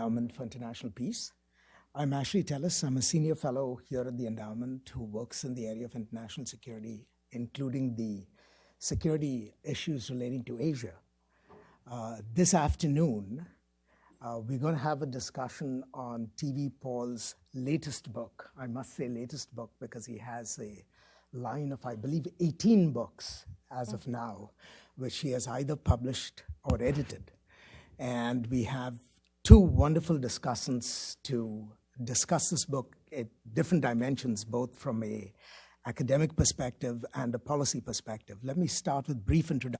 Endowment for International Peace. I'm Ashley Tellis. I'm a senior fellow here at the endowment who works in the area of international security, including the security issues relating to Asia. This afternoon, we're going to have a discussion on T.V. Paul's latest book. I must say latest book because he has a line of, I believe, 18 books as of now, which he has either published or edited. And we have two wonderful discussants to discuss this book at different dimensions, both from an academic perspective and a policy perspective. Let me start with brief introduction.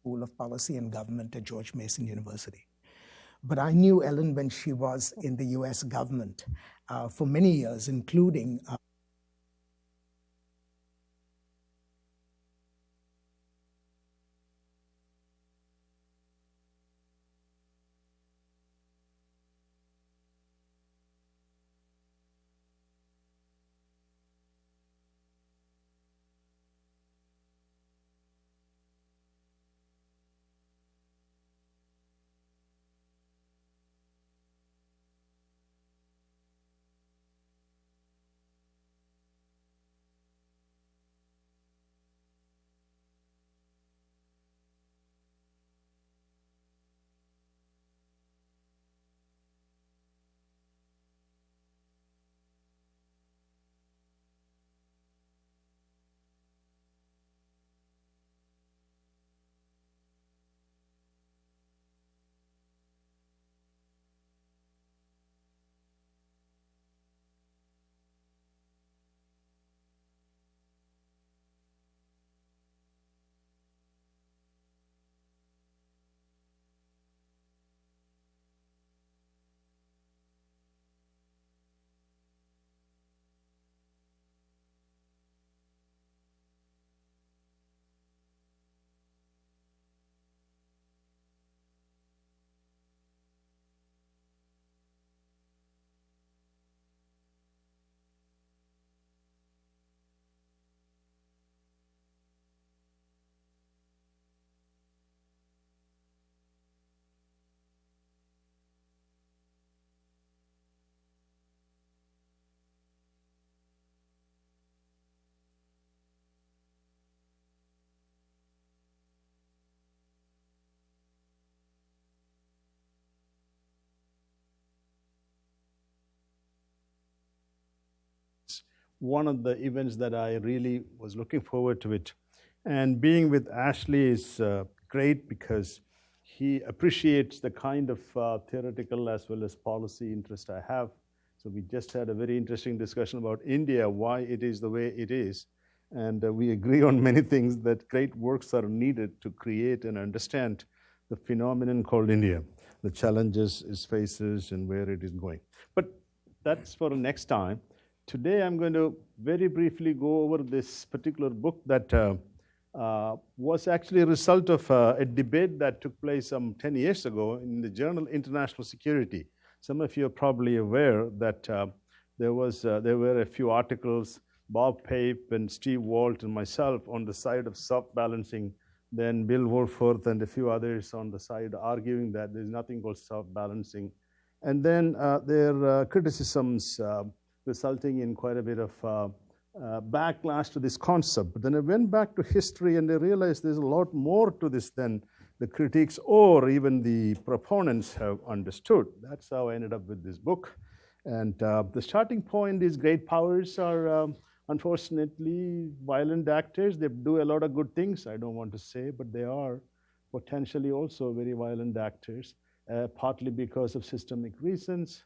School of Policy and Government at George Mason University. But I knew Ellen when she was in the US government for many years, including one of the events that I really was looking forward to it. And being with Ashley is great because he appreciates the kind of theoretical as well as policy interest I have. So we just had a very interesting discussion about India, why it is the way it is. And we agree on many things, that great works are needed to create and understand the phenomenon called India, the challenges it faces and where it is going. But that's for the next time. Today I'm going to very briefly go over this particular book that was actually a result of a debate that took place some 10 years ago in the journal International Security. Some of you are probably aware that there were a few articles, Bob Pape and Steve Walt and myself on the side of soft balancing, then Bill Wolforth and a few others on the side arguing that there's nothing called soft balancing. And then their criticisms resulting in quite a bit of backlash to this concept. But then I went back to history and I realized there's a lot more to this than the critics or even the proponents have understood. That's how I ended up with this book. And the starting point is great powers are unfortunately violent actors. They do a lot of good things, I don't want to say, but they are potentially also very violent actors, partly because of systemic reasons.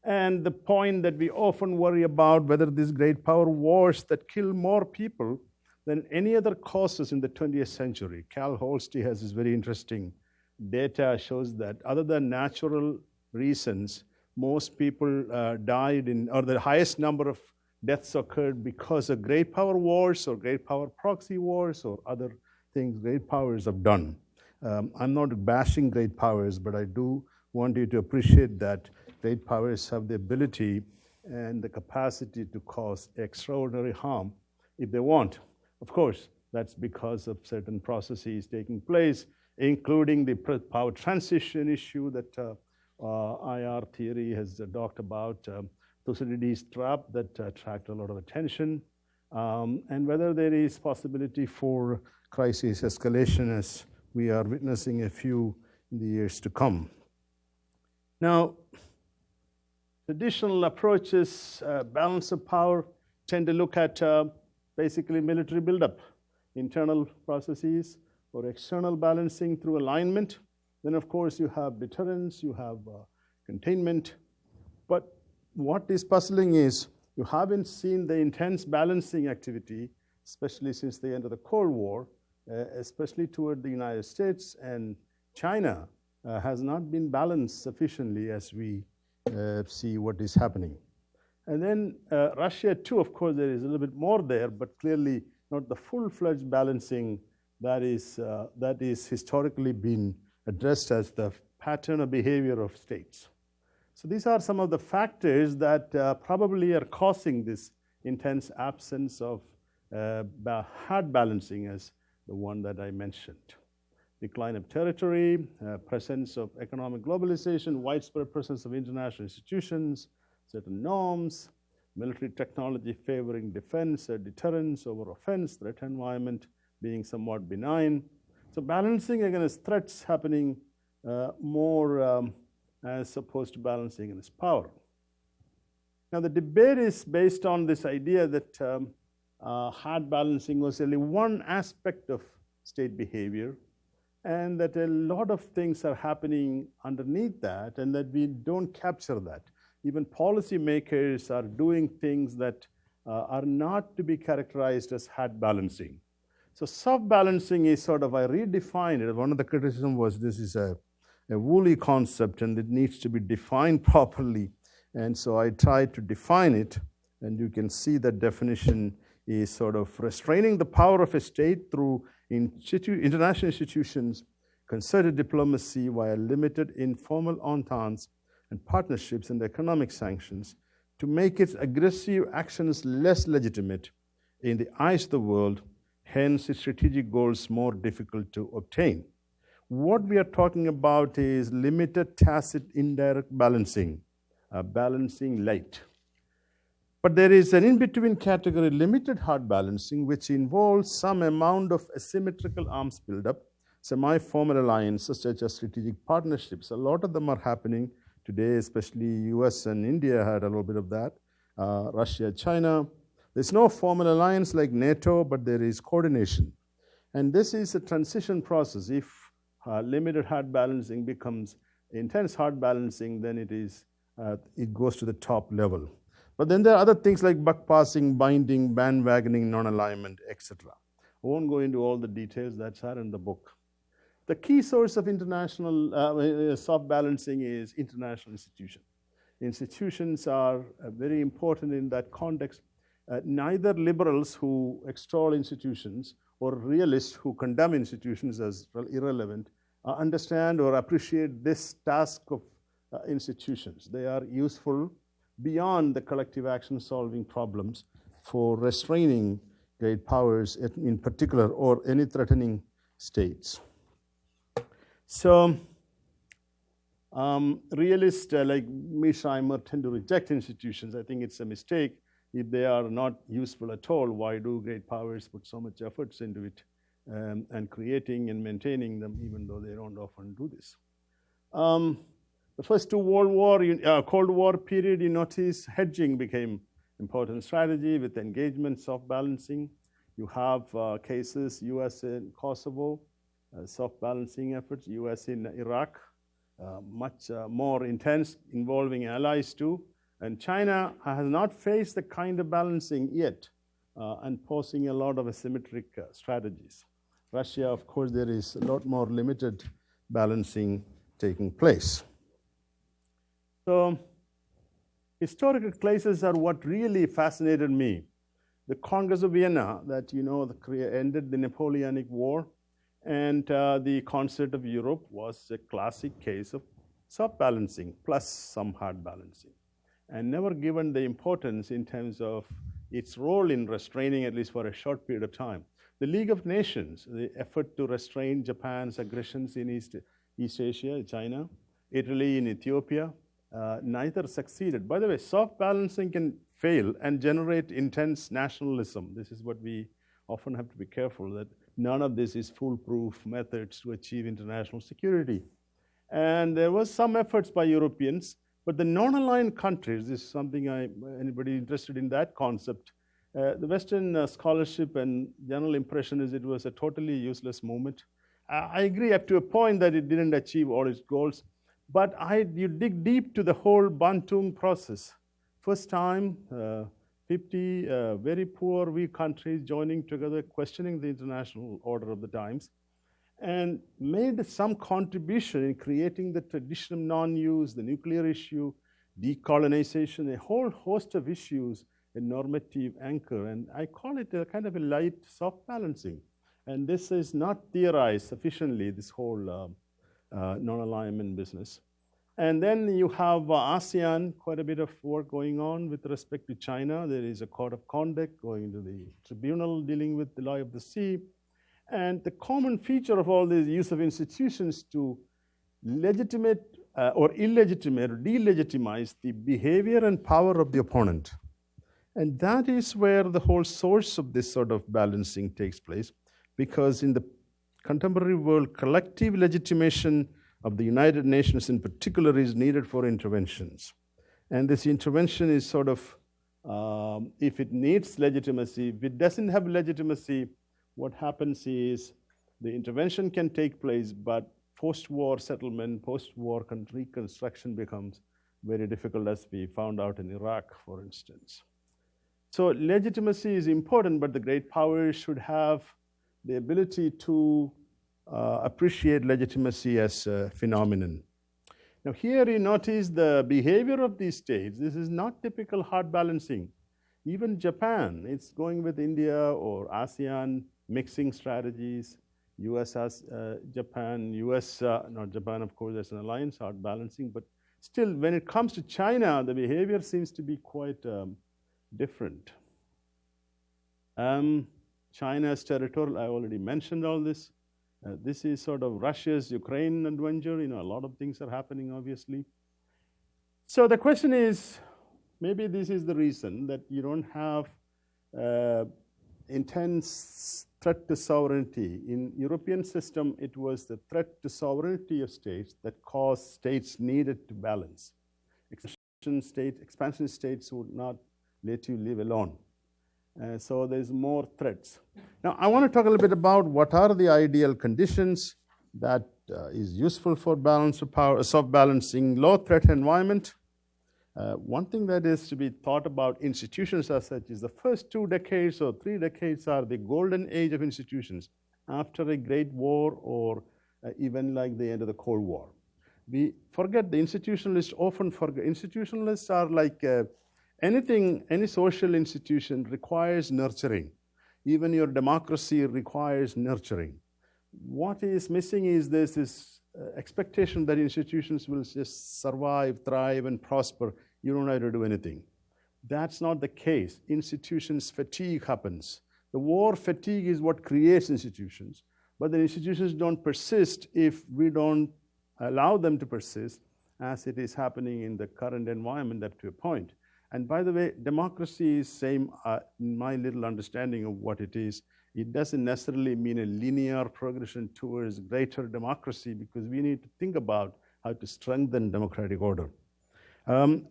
And the point that we often worry about, whether these great power wars that kill more people than any other causes in the 20th century. Cal Holsty has this very interesting data, shows that other than natural reasons, most people died in, or the highest number of deaths occurred because of great power wars or great power proxy wars or other things great powers have done. I'm not bashing great powers, but I do want you to appreciate that great powers have the ability and the capacity to cause extraordinary harm if they want. Of course, that's because of certain processes taking place, including the power transition issue that IR theory has talked about, Thucydides' trap that attracted a lot of attention, and whether there is possibility for crisis escalation as we are witnessing a few in the years to come. Now, traditional approaches, balance of power, tend to look at basically military buildup, internal processes, or external balancing through alignment. Then, of course, you have deterrence, you have containment. But what is puzzling is you haven't seen the intense balancing activity, especially since the end of the Cold War, especially toward the United States and China, has not been balanced sufficiently as we see what is happening. And then Russia too, of course, there is a little bit more there, but clearly not the full-fledged balancing that is historically been addressed as the pattern of behavior of states. So these are some of the factors that probably are causing this intense absence of hard balancing as the one that I mentioned. Decline of territory, presence of economic globalization, widespread presence of international institutions, certain norms, military technology favoring defense, deterrence over offense, threat environment being somewhat benign. So balancing against threats happening more as opposed to balancing against power. Now the debate is based on this idea that hard balancing was only one aspect of state behavior, and that a lot of things are happening underneath that, and that we don't capture that. Even policymakers are doing things that are not to be characterized as hard balancing. So soft balancing is sort of, I redefined it. One of the criticism was this is a woolly concept and it needs to be defined properly. And so I tried to define it, and you can see that definition is sort of restraining the power of a state through international institutions, concerted diplomacy via limited informal ententes and partnerships and economic sanctions to make its aggressive actions less legitimate in the eyes of the world, hence its strategic goals more difficult to obtain. What we are talking about is limited tacit indirect balancing, balancing light. But there is an in-between category, limited hard balancing, which involves some amount of asymmetrical arms buildup, semi-formal alliances such as strategic partnerships. A lot of them are happening today, especially US and India had a little bit of that, Russia, China, There's no formal alliance like NATO, but there is coordination. And this is a transition process. If limited hard balancing becomes intense hard balancing, then it goes to the top level. But then there are other things like buck passing, binding, bandwagoning, non-alignment, etc. I won't go into all the details, that's are in the book. The key source of international soft balancing is international institutions. Institutions are very important in that context. Neither liberals who extol institutions or realists who condemn institutions as irrelevant understand or appreciate this task of institutions. They are useful beyond the collective action solving problems for restraining great powers in particular or any threatening states. So realists like Mearsheimer tend to reject institutions. I think it's a mistake. If they are not useful at all, why do great powers put so much efforts into it and creating and maintaining them, even though they don't often do this? The first two Cold War period, you notice hedging became important strategy with engagement, soft balancing. You have cases, US in Kosovo, soft balancing efforts, US in Iraq, much more intense, involving allies too. And China has not faced the kind of balancing yet and posing a lot of asymmetric strategies. Russia, of course, there is a lot more limited balancing taking place. So historical cases are what really fascinated me. The Congress of Vienna that ended the Napoleonic War, and the Concert of Europe was a classic case of soft balancing plus some hard balancing, and never given the importance in terms of its role in restraining, at least for a short period of time. The League of Nations, the effort to restrain Japan's aggressions in East Asia, China, Italy, in Ethiopia, neither succeeded. By the way, soft balancing can fail and generate intense nationalism. This is what we often have to be careful, that none of this is foolproof methods to achieve international security. And there was some efforts by Europeans, but the non-aligned countries, this is something anybody interested in that concept, the Western scholarship and general impression is it was a totally useless movement. I agree up to a point that it didn't achieve all its goals, but you dig deep to the whole Bantung process. First time, 50 very poor, weak countries joining together, questioning the international order of the times, and made some contribution in creating the tradition of non-use, the nuclear issue, decolonization, a whole host of issues, a normative anchor. And I call it a kind of a light, soft balancing. And this is not theorized sufficiently, this whole non-alignment business. And then you have ASEAN, quite a bit of work going on with respect to China. There is a code of conduct going into the tribunal dealing with the law of the sea. And the common feature of all this use of institutions to legitimate or illegitimate or delegitimize the behavior and power of the opponent. And that is where the whole source of this sort of balancing takes place, because in the contemporary world, collective legitimation of the United Nations in particular is needed for interventions. And this intervention is sort of, if it needs legitimacy, if it doesn't have legitimacy, what happens is the intervention can take place, but post-war settlement, post-war reconstruction becomes very difficult, as we found out in Iraq, for instance. So legitimacy is important, but the great powers should have the ability to appreciate legitimacy as a phenomenon. Now here you notice the behavior of these states. This is not typical hard balancing. Even Japan, it's going with India or ASEAN, mixing strategies. US has Japan, US, not Japan, of course, as an alliance, hard balancing. But still, when it comes to China, the behavior seems to be quite different. China's territorial, I already mentioned all this. This is sort of Russia's Ukraine adventure. A lot of things are happening, obviously. So the question is, maybe this is the reason that you don't have intense threat to sovereignty. In European system, it was the threat to sovereignty of states that caused states needed to balance. Expansion states would not let you live alone. So there's more threats. Now, I want to talk a little bit about what are the ideal conditions that is useful for balance of power, soft balancing, low threat environment. One thing that is to be thought about institutions as such is the first 2 decades or 3 decades are the golden age of institutions after a great war or even like the end of the Cold War. We forget the institutionalists often forget. Institutionalists are like any social institution requires nurturing. Even your democracy requires nurturing. What is missing is this expectation that institutions will just survive, thrive, and prosper. You don't have to do anything. That's not the case. Institutions fatigue happens. The war fatigue is what creates institutions, but the institutions don't persist if we don't allow them to persist, as it is happening in the current environment up to a point. And by the way, democracy is same, in my little understanding of what it is. It doesn't necessarily mean a linear progression towards greater democracy, because we need to think about how to strengthen democratic order.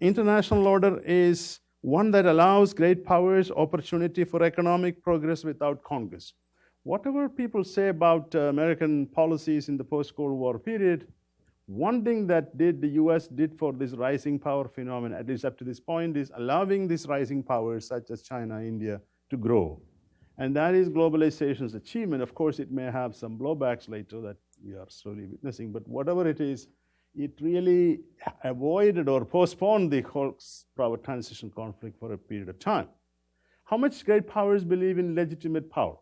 International order is one that allows great powers opportunity for economic progress without conquest. Whatever people say about American policies in the post-Cold War period, one thing that the US did for this rising power phenomenon, at least up to this point, is allowing these rising powers such as China, India, to grow. And that is globalization's achievement. Of course, it may have some blowbacks later that we are slowly witnessing, but whatever it is, it really avoided or postponed the whole power transition conflict for a period of time. How much great powers believe in legitimate power?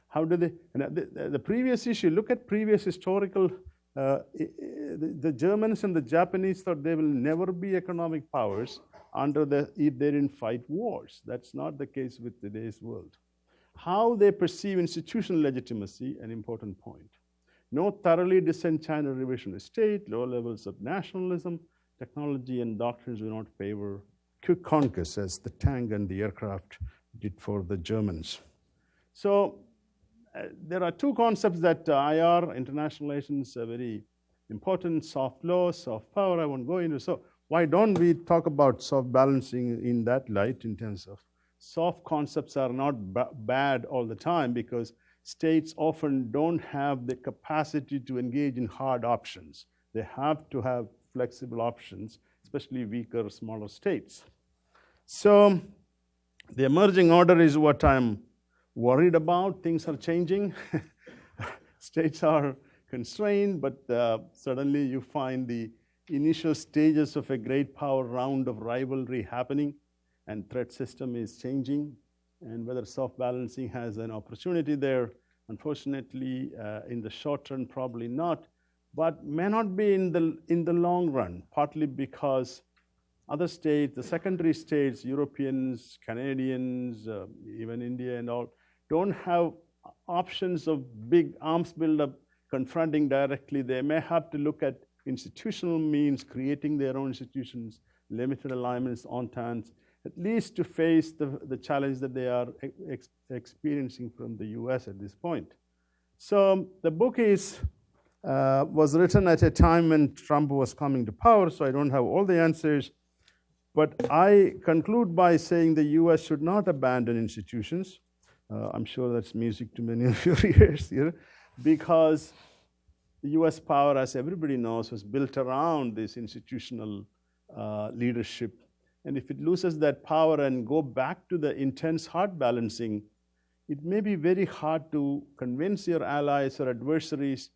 How do they, the previous issue, look at previous historical, the Germans and the Japanese thought they will never be economic powers if they didn't fight wars. That's not the case with today's world. How they perceive institutional legitimacy, an important point. No thoroughly dissent China revisionist state, low levels of nationalism, technology and doctrines do not favor quick conquest as the tank and the aircraft did for the Germans. So there are 2 concepts that IR, international relations, are very important: soft law, soft power. I won't go into. So why don't we talk about soft balancing in that light, in terms of soft concepts are not bad all the time, because states often don't have the capacity to engage in hard options. They have to have flexible options, especially weaker, smaller states. So the emerging order is what I'm worried about. Things are changing. States are constrained, but suddenly you find the initial stages of a great power round of rivalry happening, and threat system is changing. And whether soft balancing has an opportunity there, unfortunately, in the short run, probably not, but may not be in the long run, partly because other states, the secondary states, Europeans, Canadians, even India and all, don't have options of big arms buildup confronting directly. They may have to look at institutional means, creating their own institutions, limited alignments, ententes, at least to face the challenge that they are experiencing from the US at this point. So the book was written at a time when Trump was coming to power, so I don't have all the answers. But I conclude by saying the US should not abandon institutions. I'm sure that's music to many of your ears here, because the US power, as everybody knows, was built around this institutional leadership. And if it loses that power and go back to the intense hard balancing, it may be very hard to convince your allies or adversaries,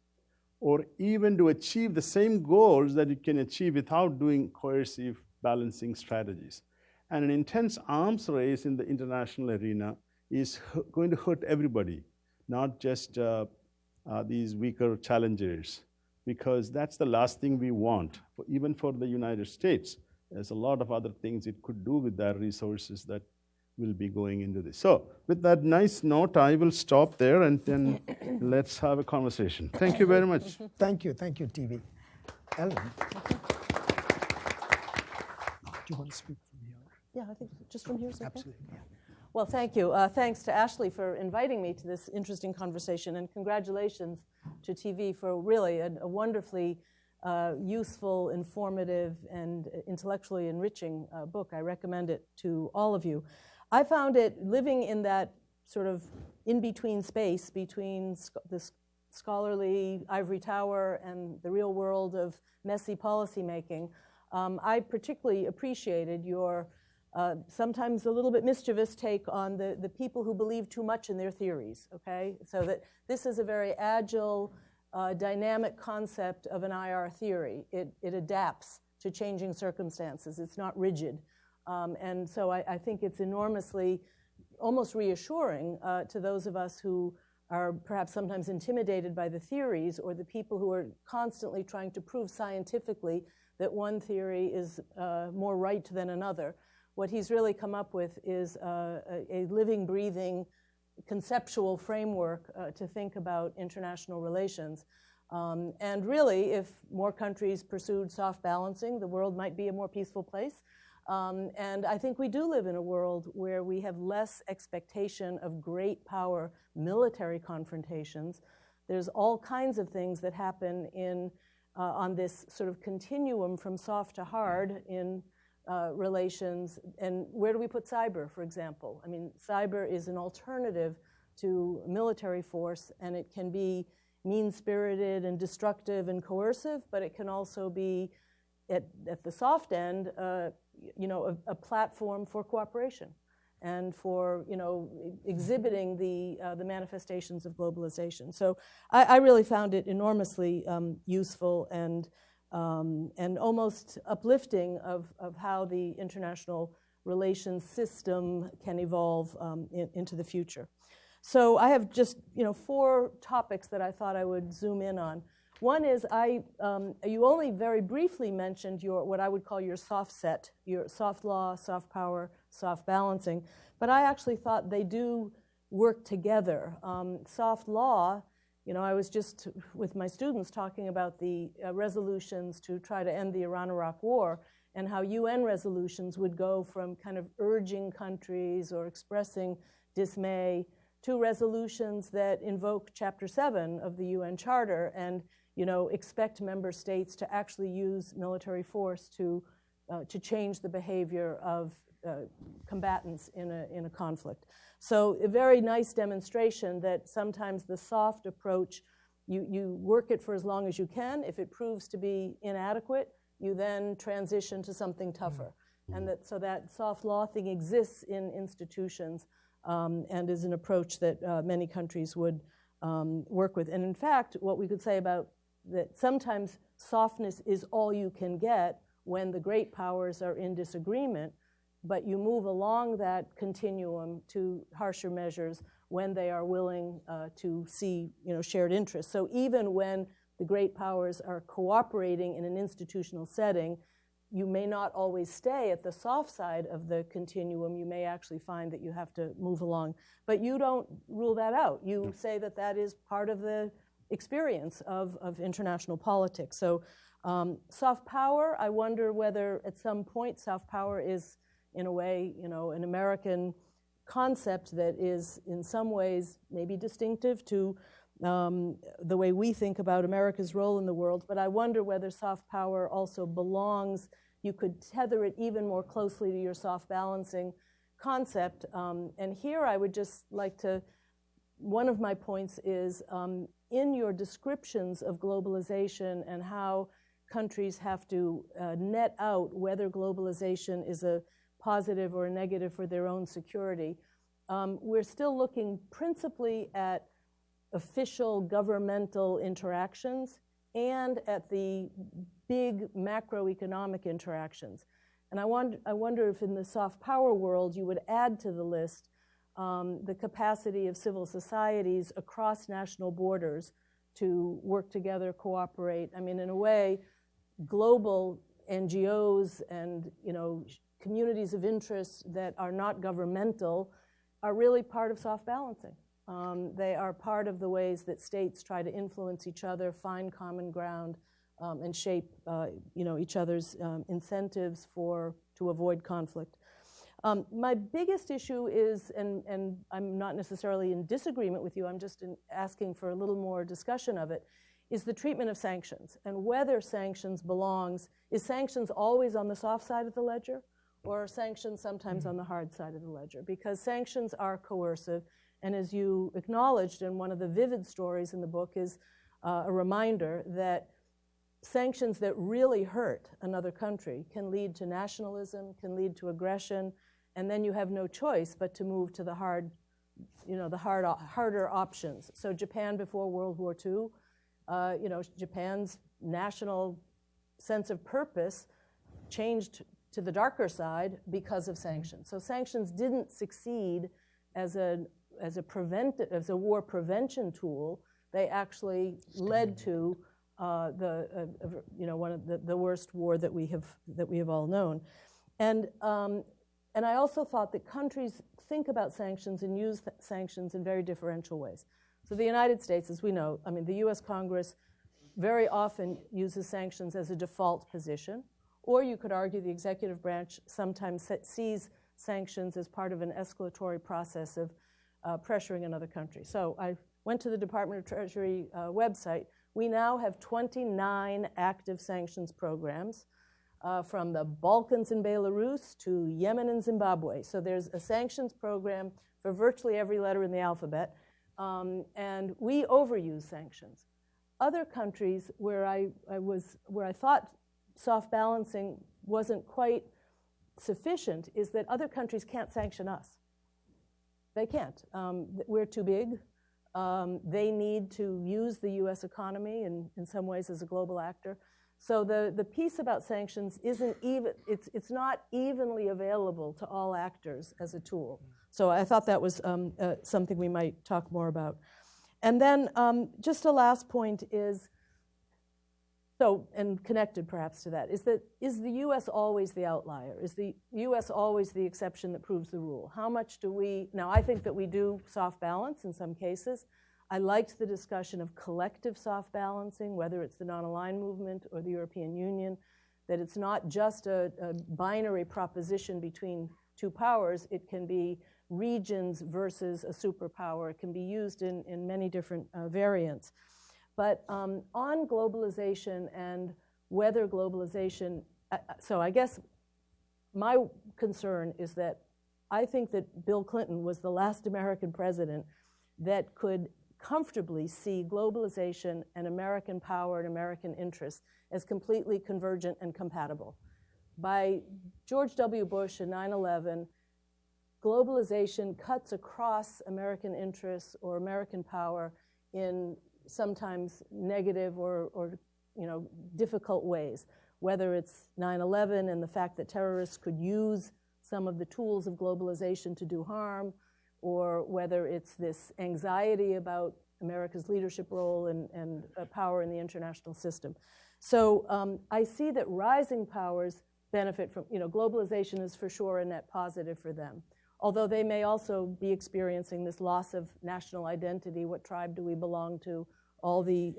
or even to achieve the same goals that you can achieve without doing coercive balancing strategies. And an intense arms race in the international arena is going to hurt everybody, not just these weaker challengers, because that's the last thing we want, even for the United States. There's a lot of other things it could do with their resources that will be going into this. So with that nice note, I will stop there, and then let's have a conversation. Thank you very much. Thank you, TV. Ellen, do you want to speak from here? Yeah, I think just from here is okay. Absolutely, yeah. Well, thank you. Thanks to Ashley for inviting me to this interesting conversation, and congratulations to TV for really a wonderfully useful, informative, and intellectually enriching book. I recommend it to all of you. I found it living in that sort of in-between space between this scholarly ivory tower and the real world of messy policymaking. I particularly appreciated your sometimes a little bit mischievous take on the people who believe too much in their theories, okay? So that this is a very agile, dynamic concept of an IR theory. It adapts to changing circumstances. It's not rigid. And so I think it's enormously, almost reassuring to those of us who are perhaps sometimes intimidated by the theories, or the people who are constantly trying to prove scientifically that one theory is more right than another. What he's really come up with is a living, breathing, conceptual framework to think about international relations. And really, if more countries pursued soft balancing, the world might be a more peaceful place. And I think we do live in a world where we have less expectation of great power military confrontations. There's all kinds of things that happen in on this sort of continuum from soft to hard in relations. And where do we put cyber, for example? I mean, cyber is an alternative to military force, and it can be mean-spirited and destructive and coercive, but it can also be, at the soft end, you know, a platform for cooperation and for, you know, exhibiting the manifestations of globalization. So I really found it enormously useful and almost uplifting of how the international relations system can evolve into the future. So I have just, you know, 4 topics that I thought I would zoom in on. One is you only very briefly mentioned what I would call your soft set, your soft law, soft power, soft balancing, but I actually thought they do work together. Soft law, you know, I was just with my students talking about the resolutions to try to end the Iran-Iraq war, and how UN resolutions would go from kind of urging countries or expressing dismay to resolutions that invoke Chapter 7 of the UN Charter and, you know, expect member states to actually use military force to change the behavior of combatants in a conflict. So a very nice demonstration that sometimes the soft approach, you work it for as long as you can. If it proves to be inadequate, you then transition to something tougher. And so that soft law thing exists in institutions and is an approach that many countries would work with. And in fact, what we could say about that, sometimes softness is all you can get when the great powers are in disagreement, but you move along that continuum to harsher measures when they are willing to see, you know, shared interests. So even when the great powers are cooperating in an institutional setting, you may not always stay at the soft side of the continuum. You may actually find that you have to move along. But you don't rule that out. You say that that is part of the experience of international politics. So soft power, I wonder whether at some point soft power is, in a way, you know, an American concept that is in some ways maybe distinctive to the way we think about America's role in the world. But I wonder whether soft power also belongs, you could tether it even more closely to your soft balancing concept. And here I would just like to, one of my points is in your descriptions of globalization and how countries have to net out whether globalization is a positive or a negative for their own security, we're still looking principally at official governmental interactions and at the big macroeconomic interactions. And I wonder if in the soft power world you would add to the list the capacity of civil societies across national borders to work together, cooperate. I mean, in a way, global NGOs and, you know, communities of interest that are not governmental are really part of soft balancing. They are part of the ways that states try to influence each other, find common ground, and shape, you know, each other's incentives to avoid conflict. My biggest issue is, and I'm not necessarily in disagreement with you, I'm just asking for a little more discussion of it, is the treatment of sanctions and whether sanctions belongs. Is sanctions always on the soft side of the ledger, or sanctions sometimes on the hard side of the ledger, because sanctions are coercive. And as you acknowledged, and one of the vivid stories in the book is a reminder that sanctions that really hurt another country can lead to nationalism, can lead to aggression, and then you have no choice but to move to the harder options. So Japan before World War II, Japan's national sense of purpose changed to the darker side because of sanctions. So sanctions didn't succeed as a war prevention tool. They actually led to one of the worst war that we have all known, and I also thought that countries think about sanctions and use sanctions in very differential ways. So the United States, as we know, the U.S. Congress very often uses sanctions as a default position, or you could argue the executive branch sometimes sees sanctions as part of an escalatory process of pressuring another country. So I went to the Department of Treasury website. We now have 29 active sanctions programs from the Balkans and Belarus to Yemen and Zimbabwe. So there's a sanctions program for virtually every letter in the alphabet, and we overuse sanctions. Other countries where I thought soft balancing wasn't quite sufficient is that other countries can't sanction us. They can't. We're too big. They need to use the U.S. economy in some ways as a global actor. So the piece about sanctions isn't even, it's not evenly available to all actors as a tool. So I thought that was something we might talk more about. And then just a last point is, and connected perhaps to that, is the U.S. always the outlier? Is the U.S. always the exception that proves the rule? How much do we, now I think that we do soft balance in some cases. I liked the discussion of collective soft balancing, whether it's the non-aligned movement or the European Union, that it's not just a binary proposition between two powers. It can be regions versus a superpower. It can be used in many different variants. But on globalization and whether globalization, so I guess my concern is that I think that Bill Clinton was the last American president that could comfortably see globalization and American power and American interests as completely convergent and compatible. By George W. Bush and 9/11, globalization cuts across American interests or American power in sometimes negative or difficult ways, whether it's 9/11 and the fact that terrorists could use some of the tools of globalization to do harm, or whether it's this anxiety about America's leadership role and power in the international system. So I see that rising powers benefit from, globalization is for sure a net positive for them. Although they may also be experiencing this loss of national identity, what tribe do we belong to, all the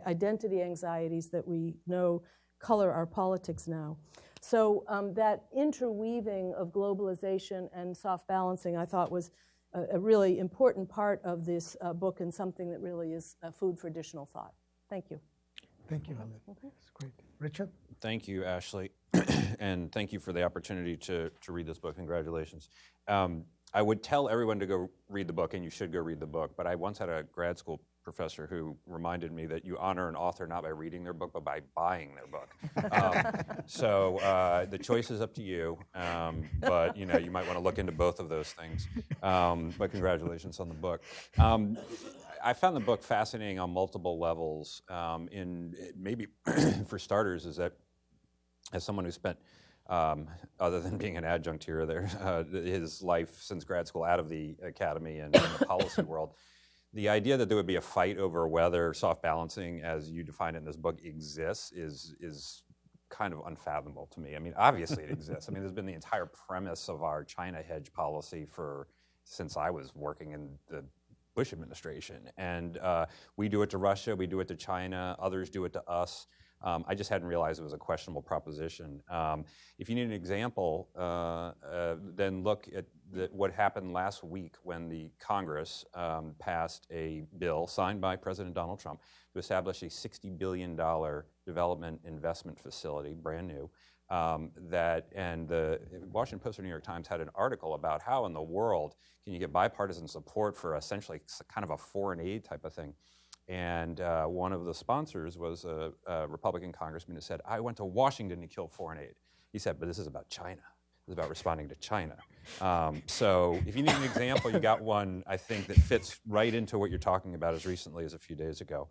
identity anxieties that we know color our politics now. So that interweaving of globalization and soft balancing, I thought, was a really important part of this book and something that really is food for additional thought. Thank you. Thank you, Helen. That's great. Richard? Thank you, Ashley, and thank you for the opportunity to read this book. Congratulations. I would tell everyone to go read the book, and you should go read the book, but I once had a grad school professor who reminded me that you honor an author not by reading their book, but by buying their book. So the choice is up to you, but you might want to look into both of those things. But congratulations on the book. I found the book fascinating on multiple levels. Maybe for starters, is that as someone who spent, other than being an adjunct here, his life since grad school out of the academy and in the policy world, the idea that there would be a fight over whether soft balancing, as you define it in this book, exists is kind of unfathomable to me. Obviously it exists. There's been the entire premise of our China hedge policy since I was working in the Bush administration. And we do it to Russia, we do it to China, others do it to us. I just hadn't realized it was a questionable proposition. If you need an example, then look at what happened last week when the Congress passed a bill signed by President Donald Trump to establish a $60 billion development investment facility, brand new, And the Washington Post or New York Times had an article about how in the world can you get bipartisan support for essentially kind of a foreign aid type of thing. And one of the sponsors was a Republican congressman who said, I went to Washington to kill foreign aid. He said, but this is about China. This is about responding to China. So if you need an example, you got one, I think, that fits right into what you're talking about as recently as a few days ago.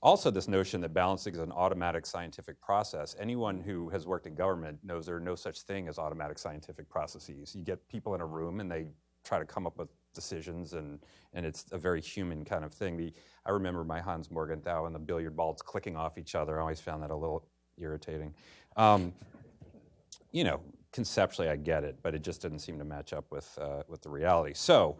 Also, this notion that balancing is an automatic scientific process. Anyone who has worked in government knows there are no such thing as automatic scientific processes. You get people in a room and they try to come up with decisions, and it's a very human kind of thing. I remember my Hans Morgenthau and the billiard balls clicking off each other. I always found that a little irritating. You know, conceptually I get it, but it just didn't seem to match up with the reality. So,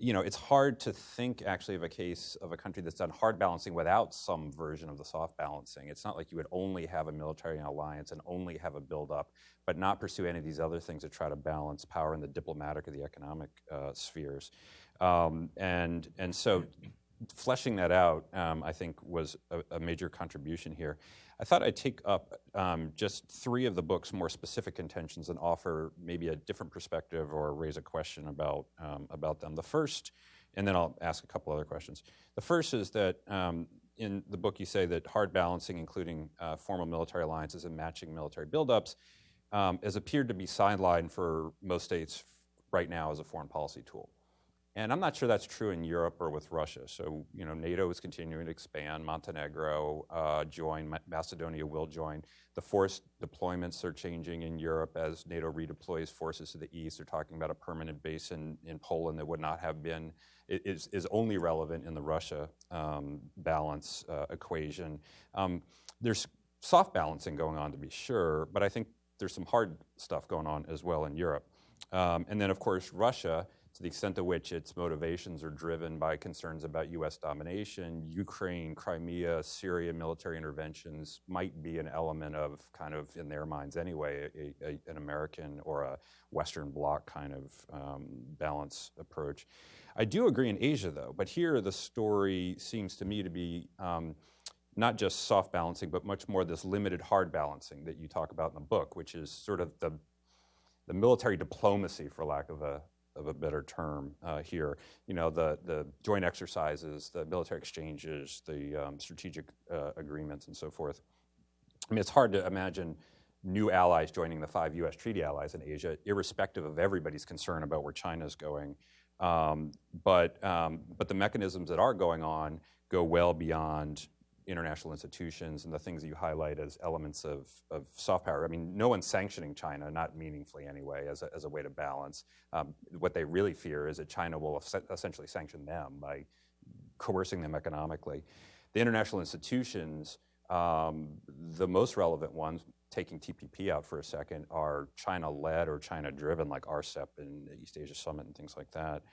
you know, it's hard to think actually of a case of a country that's done hard balancing without some version of the soft balancing. It's not like you would only have a military alliance and only have a buildup, but not pursue any of these other things that try to balance power in the diplomatic or the economic spheres. And so fleshing that out, I think, was a major contribution here. I thought I'd take up just 3 of the book's more specific contentions and offer maybe a different perspective or raise a question about them. The first, and then I'll ask a couple other questions. The first is that in the book you say that hard balancing, including formal military alliances and matching military buildups, has appeared to be sidelined for most states right now as a foreign policy tool. And I'm not sure that's true in Europe or with Russia. So, you know, NATO is continuing to expand. Montenegro joined. Macedonia will join. The force deployments are changing in Europe as NATO redeploys forces to the east. They're talking about a permanent base in Poland that would not have been, is only relevant in the Russia balance equation. There's soft balancing going on, to be sure, but I think there's some hard stuff going on as well in Europe. And then, of course, Russia, to the extent to which its motivations are driven by concerns about U.S. domination, Ukraine, Crimea, Syria military interventions might be an element of kind of, in their minds anyway, an American or a Western bloc kind of balance approach. I do agree in Asia, though, but here the story seems to me to be not just soft balancing, but much more this limited hard balancing that you talk about in the book, which is sort of the military diplomacy, for lack of a better term here. You know, the joint exercises, the military exchanges, the strategic agreements, and so forth. I mean, it's hard to imagine new allies joining the 5 U.S. treaty allies in Asia, irrespective of everybody's concern about where China's going. But the mechanisms that are going on go well beyond international institutions and the things that you highlight as elements of soft power. I mean, no one's sanctioning China, not meaningfully anyway, as a way to balance. What they really fear is that China will essentially sanction them by coercing them economically. The international institutions, the most relevant ones, taking TPP out for a second, are China-led or China-driven, like RCEP and the East Asia Summit and things like that.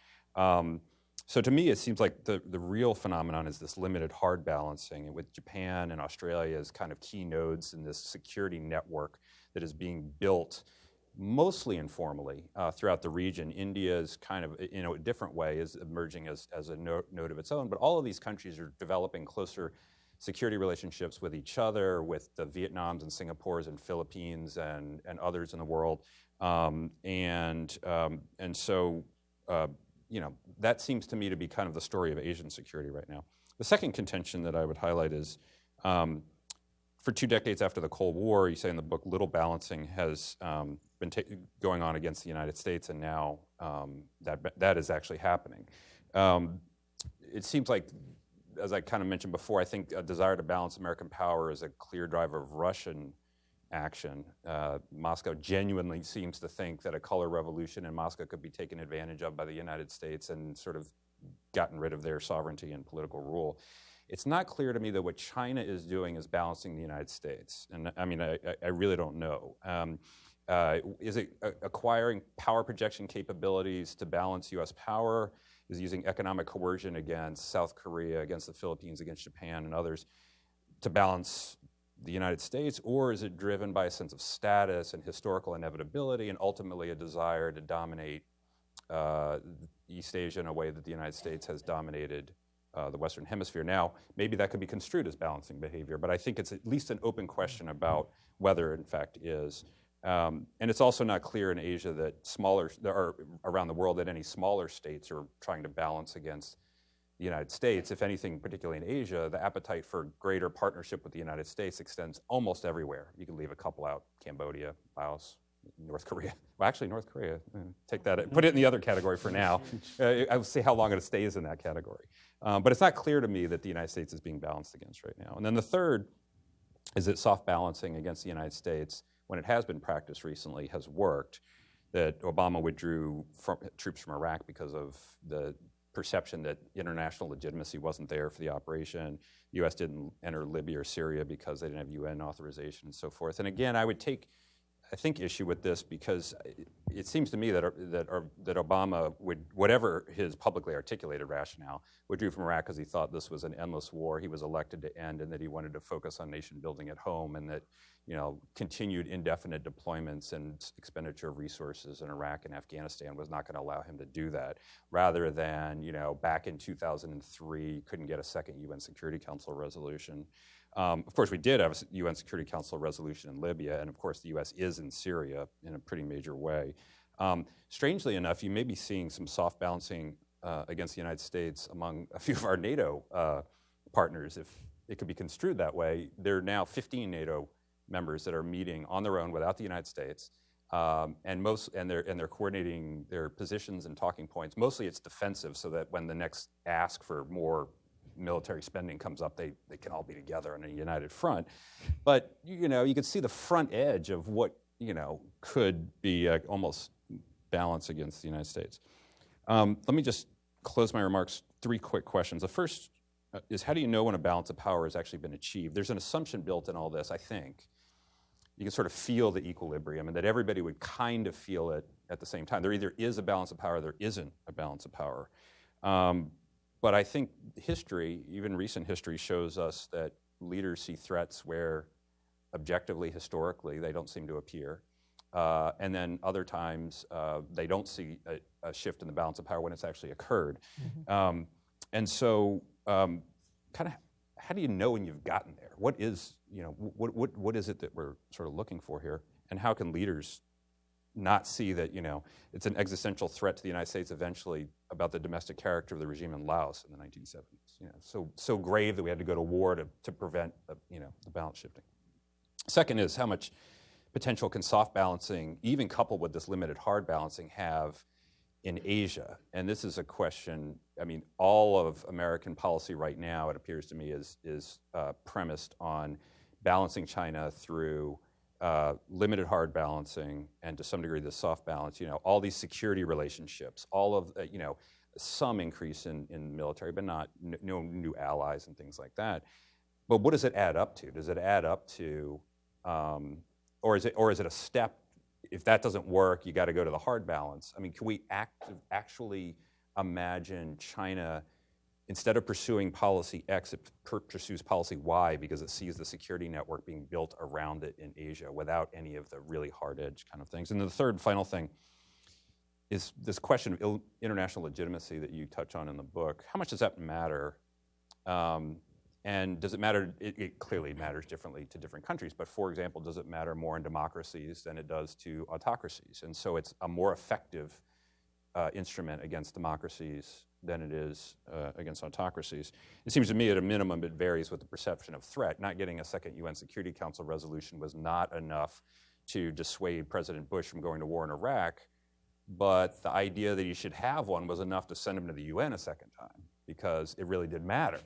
So to me, it seems like the real phenomenon is this limited hard balancing, with Japan and Australia as kind of key nodes in this security network that is being built mostly informally throughout the region. India is kind of, in a different way, is emerging as a node of its own, but all of these countries are developing closer security relationships with each other, with the Vietnams and Singapores and Philippines and others in the world. And so, you know, that seems to me to be kind of the story of Asian security right now. The second contention that I would highlight is, for 2 decades after the Cold War, you say in the book, little balancing has been going on against the United States, and now that is actually happening. It seems like, as I kind of mentioned before, I think a desire to balance American power is a clear driver of Russian action. Moscow genuinely seems to think that a color revolution in Moscow could be taken advantage of by the United States and sort of gotten rid of their sovereignty and political rule. It's not clear to me that what China is doing is balancing the United States. And I mean, I really don't know. Is it acquiring power projection capabilities to balance US power? Is it using economic coercion against South Korea, against the Philippines, against Japan and others to balance the United States? Or is it driven by a sense of status and historical inevitability and ultimately a desire to dominate East Asia in a way that the United States has dominated the Western Hemisphere. Now, maybe that could be construed as balancing behavior, but I think it's at least an open question about whether, in fact, is. And it's also not clear in Asia that around the world that any smaller states are trying to balance against the United States. If anything, particularly in Asia, the appetite for greater partnership with the United States extends almost everywhere. You can leave a couple out: Cambodia, Laos, North Korea. Well, actually, North Korea, take that, put it in the other category for now. I will see how long it stays in that category. But it's not clear to me that the United States is being balanced against right now. And then the third is that soft balancing against the United States, when it has been practiced recently, has worked. That Obama withdrew troops from Iraq because of the perception that international legitimacy wasn't there for the operation. The U.S. didn't enter Libya or Syria because they didn't have UN authorization and so forth. And again, I think issue with this because it seems to me that Obama would, whatever his publicly articulated rationale, withdrew from Iraq because he thought this was an endless war he was elected to end, and that he wanted to focus on nation building at home, and that continued indefinite deployments and expenditure of resources in Iraq and Afghanistan was not going to allow him to do that. Rather than back in 2003, couldn't get a second UN Security Council resolution. Of course, we did have a UN Security Council resolution in Libya, and of course, the U.S. is in Syria in a pretty major way. Strangely enough, you may be seeing some soft balancing against the United States among a few of our NATO partners, if it could be construed that way. There are now 15 NATO members that are meeting on their own without the United States, and they're coordinating their positions and talking points. Mostly, it's defensive, so that when the next ask for more military spending comes up, they can all be together on a united front. But you could see the front edge of what could be almost balance against the United States. Let me just close my remarks. 3 quick questions. The first is, how do you know when a balance of power has actually been achieved? There's an assumption built in all this, I think. You can sort of feel the equilibrium, and that everybody would kind of feel it at the same time. There either is a balance of power, or there isn't a balance of power. But I think history, even recent history, shows us that leaders see threats where, objectively, historically, they don't seem to appear. And then other times, they don't see a shift in the balance of power when it's actually occurred. Mm-hmm. And so, kind of, how do you know when you've gotten there? What is, what is it that we're sort of looking for here? And how can leaders not see that, it's an existential threat to the United States eventually about the domestic character of the regime in Laos in the 1970s? So grave that we had to go to war to prevent, the balance shifting. Second is, how much potential can soft balancing, even coupled with this limited hard balancing, have in Asia? And this is a question, all of American policy right now, it appears to me, is premised on balancing China through limited hard balancing, and to some degree the soft balance, all these security relationships, all of, some increase in military, but no new allies and things like that. But what does it add up to? Does it add up to, or is it a step? If that doesn't work, you got to go to the hard balance. Can we actually imagine China, instead of pursuing policy X, it pursues policy Y because it sees the security network being built around it in Asia without any of the really hard edge kind of things? And the third, final thing is this question of international legitimacy that you touch on in the book. How much does that matter? And does it matter? It clearly matters differently to different countries, but for example, does it matter more in democracies than it does to autocracies? And so it's a more effective instrument against democracies than it is against autocracies. It seems to me, at a minimum, it varies with the perception of threat. Not getting a second UN Security Council resolution was not enough to dissuade President Bush from going to war in Iraq, but the idea that he should have one was enough to send him to the UN a second time, because it really did matter.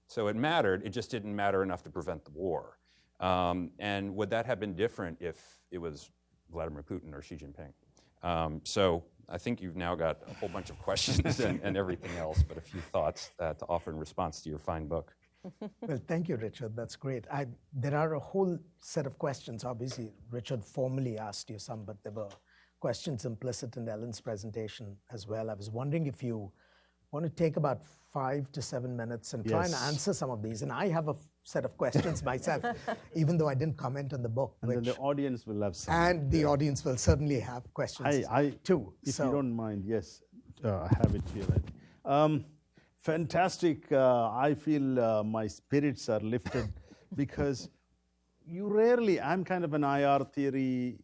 So it mattered, it just didn't matter enough to prevent the war. And would that have been different if it was Vladimir Putin or Xi Jinping? So I think you've now got a whole bunch of questions and everything else, but a few thoughts to offer in response to your fine book. Well, thank you, Richard. That's great. There are a whole set of questions. Obviously, Richard formally asked you some, but there were questions implicit in Ellen's presentation as well. I was wondering if you want to take about 5 to 7 minutes and try and answer some of these. And I have a set of questions myself, even though I didn't comment on the book. And then the audience will have some. And the audience will certainly have questions too. If you don't mind, yes, I have it here. Right? Fantastic. I feel my spirits are lifted because you rarely, I'm kind of an IR theory,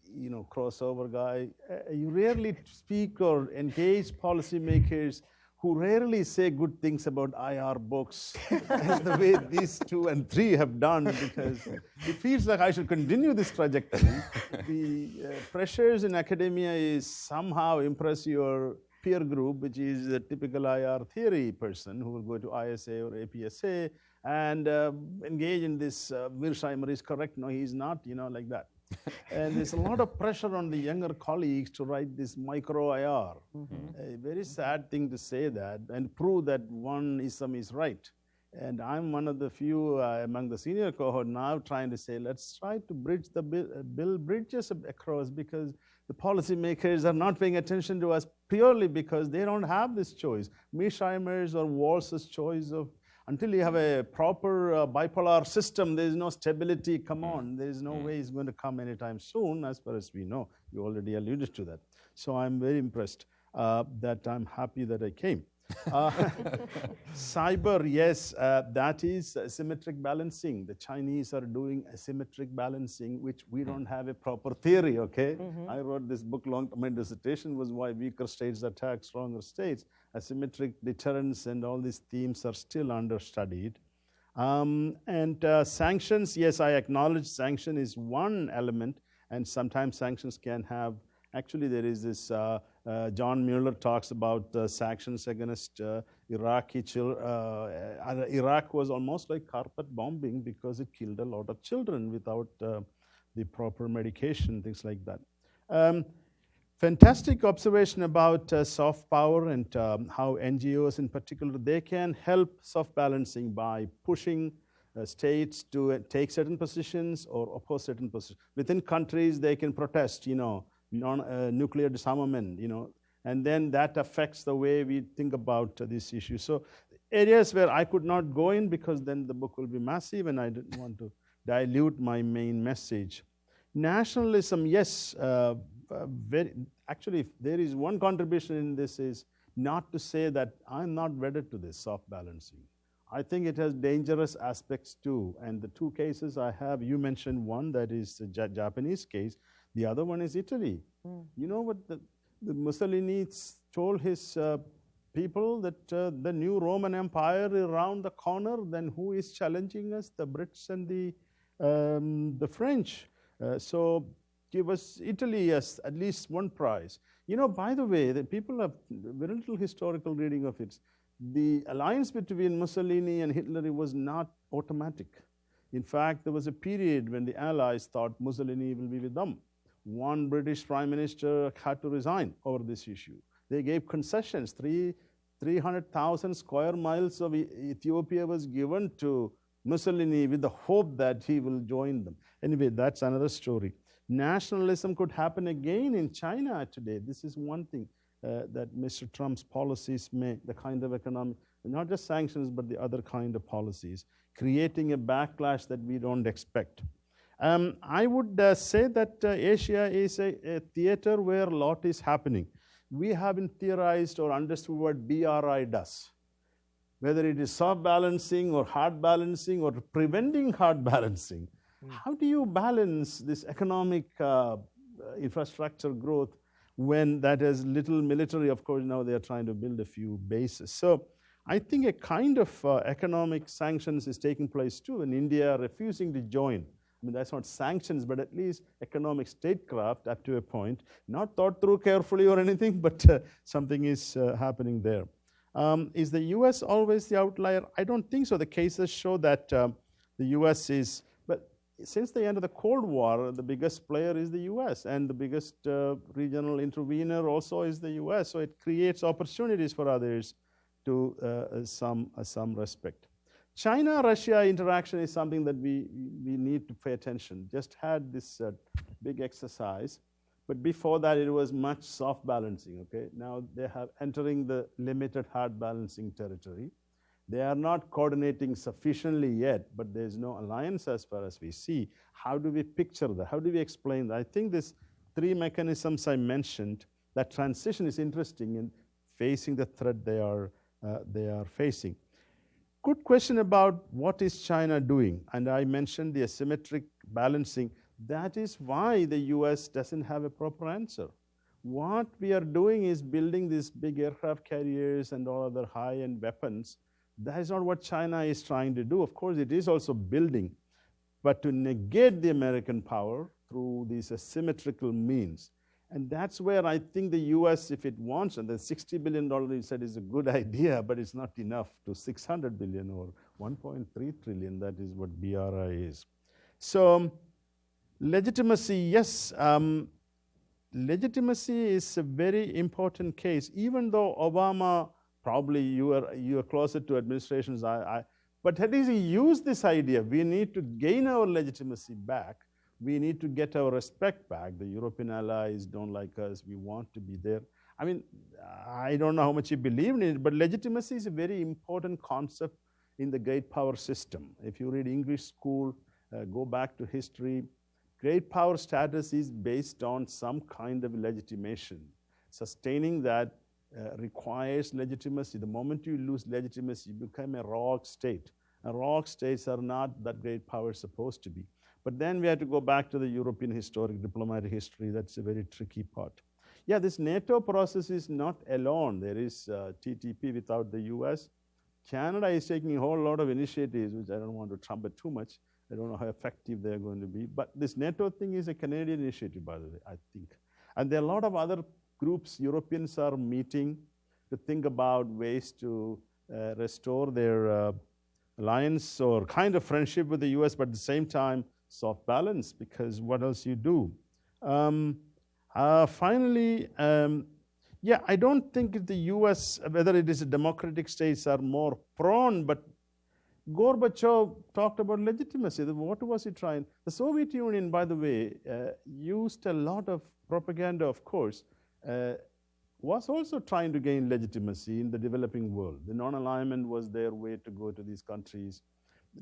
crossover guy. You rarely speak or engage policymakers who rarely say good things about IR books as the way these 2 and 3 have done, because it feels like I should continue this trajectory. The pressures in academia is somehow impress your peer group, which is a typical IR theory person who will go to ISA or APSA and engage in this, Mearsheimer is correct, no, he's not, like that. And there's a lot of pressure on the younger colleagues to write this micro IR. A very sad thing to say that and prove that one ism is right. And I'm one of the few among the senior cohort now trying to say, let's try to bridge the build bridges across, because the policymakers are not paying attention to us purely because they don't have this choice. Mearsheimer's or Walsh's choice of, until you have a proper bipolar system, there is no stability. Come on, there is no way it's going to come anytime soon, as far as we know. You already alluded to that. So I'm very impressed that I'm happy that I came. Cyber, yes, that is asymmetric balancing. The Chinese are doing asymmetric balancing, which we don't have a proper theory, okay? I wrote this book my dissertation was why weaker states attack stronger states. Asymmetric deterrence and all these themes are still understudied. Sanctions, yes, I acknowledge sanction is one element, and sometimes sanctions can have, actually there is this, John Mueller talks about sanctions against Iraqi children. Iraq was almost like carpet bombing because it killed a lot of children without the proper medication, things like that. Fantastic observation about soft power and how NGOs in particular, they can help soft balancing by pushing states to take certain positions or oppose certain positions. Within countries, they can protest, nuclear disarmament, and then that affects the way we think about this issue. So areas where I could not go in because then the book will be massive and I didn't want to dilute my main message. Nationalism, yes, actually, if there is one contribution in this is not to say that I'm not wedded to this soft balancing. I think it has dangerous aspects too. And the 2 cases I have, you mentioned one, that is the Japanese case. The other one is Italy. You know what the Mussolini told his people that the new Roman Empire is around the corner, then who is challenging us? The Brits and the French. So give us Italy as at least one prize. By the way, the people have very little historical reading of it. The alliance between Mussolini and Hitler was not automatic. In fact, there was a period when the Allies thought Mussolini will be with them. One British Prime Minister had to resign over this issue. They gave concessions. 300,000 square miles of Ethiopia was given to Mussolini with the hope that he will join them. Anyway, that's another story. Nationalism could happen again in China today. This is one thing that Mr. Trump's policies may, the kind of economic, not just sanctions, but the other kind of policies, creating a backlash that we don't expect. I would say that Asia is a theater where a lot is happening. We haven't theorized or understood what BRI does. Whether it is soft balancing or hard balancing or preventing hard balancing. How do you balance this economic infrastructure growth when that has little military? Of course, now they are trying to build a few bases. So I think a kind of economic sanctions is taking place too, and India refusing to join. I mean, that's not sanctions, but at least economic statecraft up to a point. Not thought through carefully or anything, but something is happening there. Is the US always the outlier? I don't think so. The cases show that the US is, but since the end of the Cold War, the biggest player is the US, and the biggest regional intervener also is the US. So it creates opportunities for others to some respect. China-Russia interaction is something that we need to pay attention. Just had this big exercise, but before that it was much soft balancing, okay? Now they have entering the limited hard balancing territory. They are not coordinating sufficiently yet, but there's no alliance as far as we see. How do we picture that? How do we explain that? I think these 3 mechanisms I mentioned, that transition is interesting in facing the threat they are they are facing. Good question about what is China doing? And I mentioned the asymmetric balancing. That is why the US doesn't have a proper answer. What we are doing is building these big aircraft carriers and all other high-end weapons. That is not what China is trying to do. Of course, it is also building, but to negate the American power through these asymmetrical means. And that's where I think the US, if it wants, and the $60 billion you said is a good idea, but it's not enough to $600 billion or $1.3 trillion, that is what BRI is. So legitimacy, yes, legitimacy is a very important case, even though Obama, probably you are closer to administrations, but at least he used this idea. We need to gain our legitimacy back. We need to get our respect back. The European allies don't like us. We want to be there. I mean, I don't know how much you believe in it, but legitimacy is a very important concept in the great power system. If you read English school, go back to history, great power status is based on some kind of legitimation. Sustaining that requires legitimacy. The moment you lose legitimacy, you become a rogue state. And rogue states are not that great power supposed to be. But then we have to go back to the European historic diplomatic history. That's a very tricky part. Yeah, this NATO process is not alone. There is TTP without the US. Canada is taking a whole lot of initiatives, which I don't want to trumpet too much. I don't know how effective they're going to be. But this NATO thing is a Canadian initiative, by the way, I think. And there are a lot of other groups. Europeans are meeting to think about ways to restore their alliance or kind of friendship with the US, but at the same time, soft balance, because what else you do? Finally, yeah, I don't think the US, whether it is a democratic states, are more prone, but Gorbachev talked about legitimacy. What was he trying? The Soviet Union, by the way, used a lot of propaganda, of course, was also trying to gain legitimacy in the developing world. The non-alignment was their way to go to these countries.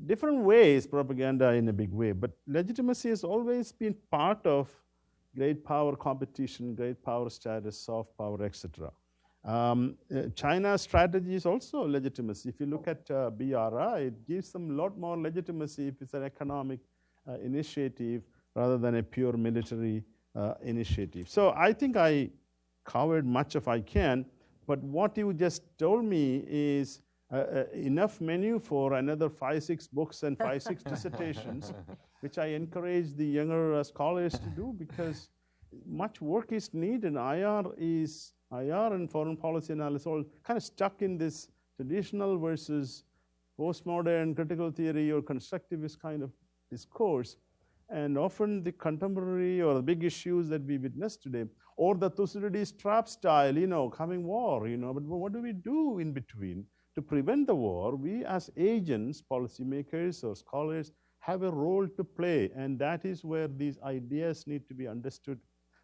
Different ways, propaganda in a big way, but legitimacy has always been part of great power competition, great power status, soft power, etc. China's strategy is also legitimacy. If you look at BRI, it gives them a lot more legitimacy if it's an economic initiative rather than a pure military initiative. So I think I covered much of I can, but what you just told me is enough menu for another 5-6 books and 5-6 dissertations, which I encourage the younger scholars to do, because much work is needed. IR and foreign policy analysis all kind of stuck in this traditional versus postmodern critical theory or constructivist kind of discourse. And often the contemporary or the big issues that we witness today, or the Thucydides trap style, coming war, but what do we do in between? To prevent the war, we as agents, policymakers or scholars, have a role to play, and that is where these ideas need to be understood,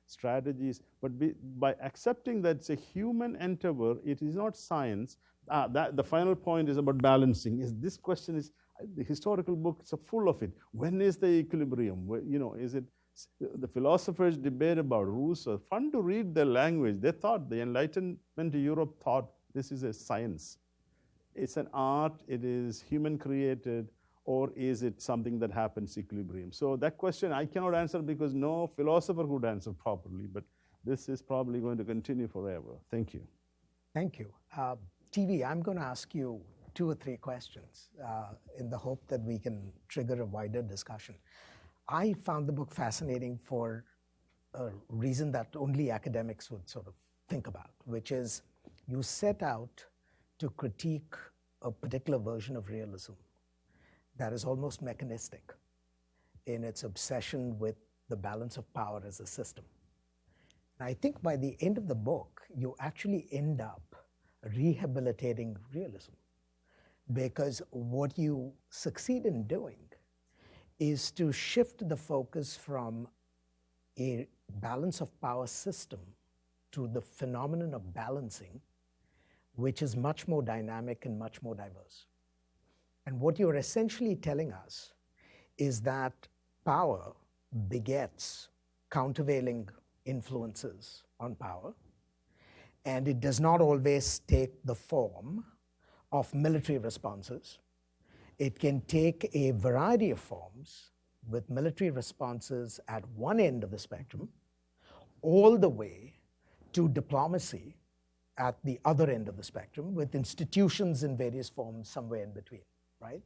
strategies. But by accepting that it's a human endeavor, it is not science. The final point is about balancing. This question is, the historical books are full of it. When is the equilibrium? Is it the philosophers debate about rules? Are fun to read their language. They thought, the Enlightenment to Europe thought this is a science. It's an art, it is human created, or is it something that happens equilibrium? So that question I cannot answer because no philosopher could answer properly, but this is probably going to continue forever. Thank you. Thank you. TV, I'm going to ask you 2 or 3 questions in the hope that we can trigger a wider discussion. I found the book fascinating for a reason that only academics would sort of think about, which is you set out to critique a particular version of realism that is almost mechanistic in its obsession with the balance of power as a system. And I think by the end of the book, you actually end up rehabilitating realism, because what you succeed in doing is to shift the focus from a balance of power system to the phenomenon of balancing, which is much more dynamic and much more diverse. And what you're essentially telling us is that power begets countervailing influences on power, and it does not always take the form of military responses. It can take a variety of forms, with military responses at one end of the spectrum, all the way to diplomacy at the other end of the spectrum, with institutions in various forms somewhere in between, right?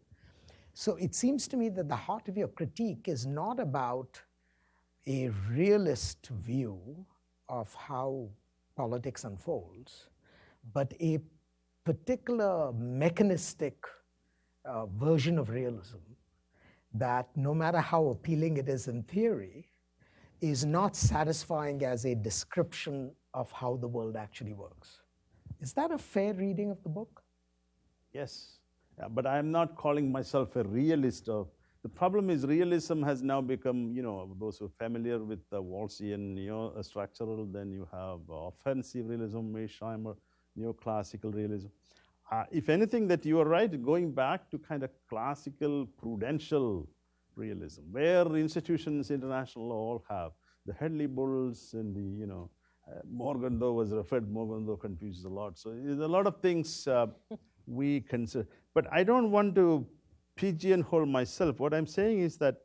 So it seems to me that the heart of your critique is not about a realist view of how politics unfolds, but a particular mechanistic version of realism that, no matter how appealing it is in theory, is not satisfying as a description of how the world actually works. Is that a fair reading of the book? Yes, but I am not calling myself a realist. The problem is realism has now become, those who are familiar with the Waltzian structural, then you have offensive realism, Mearsheimer, neoclassical realism. If anything, that you are right, going back to kind of classical prudential realism, where institutions, international law all have the Hedley bulls and the, Morgenthau was referred, Morgenthau confuses a lot. So there's a lot of things we consider. But I don't want to pigeonhole myself. What I'm saying is that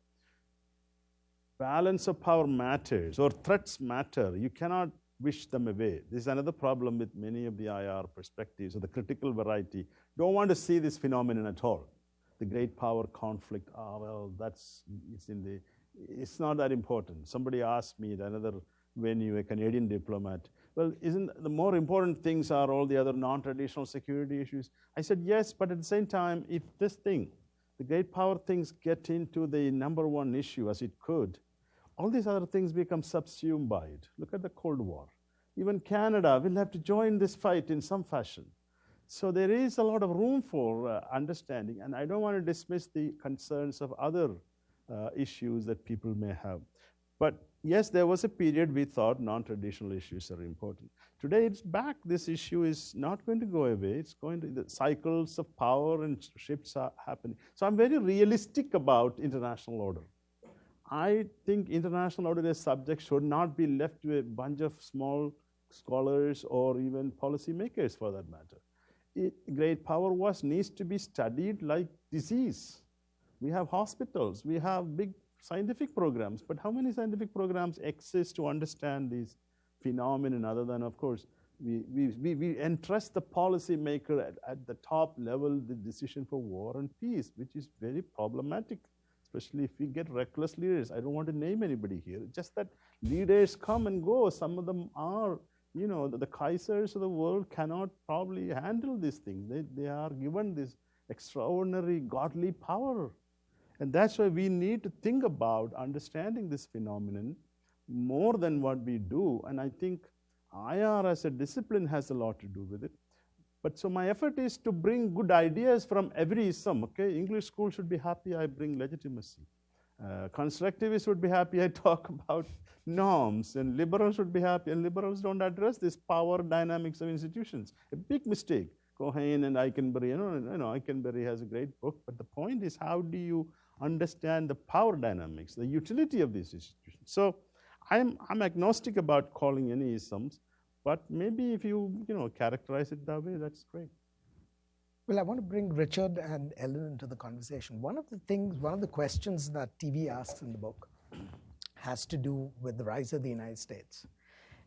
balance of power matters, or threats matter. You cannot wish them away. This is another problem with many of the IR perspectives, or the critical variety. Don't want to see this phenomenon at all. The great power conflict, well, it's not that important. Somebody asked me at another venue, a Canadian diplomat, well, isn't the more important things are all the other non-traditional security issues? I said, yes, but at the same time, if this thing, the great power things get into the number one issue as it could, all these other things become subsumed by it. Look at the Cold War. Even Canada will have to join this fight in some fashion. So there is a lot of room for understanding, and I don't want to dismiss the concerns of other issues that people may have. But yes, there was a period we thought non-traditional issues are important. Today it's back. This issue is not going to go away. It's going to, the cycles of power and shifts are happening. So I'm very realistic about international order. I think international order as subject should not be left to a bunch of small scholars or even policymakers for that matter. Great power needs to be studied like disease. We have hospitals, we have big scientific programs, but how many scientific programs exist to understand these phenomena other than, of course, we entrust the policymaker at the top level the decision for war and peace, which is very problematic, especially if we get reckless leaders. I don't want to name anybody here. It's just that leaders come and go. Some of them are, the Kaisers of the world cannot probably handle these things. They are given this extraordinary godly power. And that's why we need to think about understanding this phenomenon more than what we do. And I think IR as a discipline has a lot to do with it. But so my effort is to bring good ideas from every ism. Okay, English school should be happy I bring legitimacy. Constructivists would be happy I talk about norms, and liberals should be happy, and liberals don't address this power dynamics of institutions. A big mistake. Cohen and Eikenberry, Eikenberry has a great book, but the point is, how do you understand the power dynamics, the utility of these institutions? So I'm agnostic about calling any isms, but maybe if you characterize it that way, that's great. Well, I want to bring Richard and Ellen into the conversation. One of the questions that TV asks in the book has to do with the rise of the United States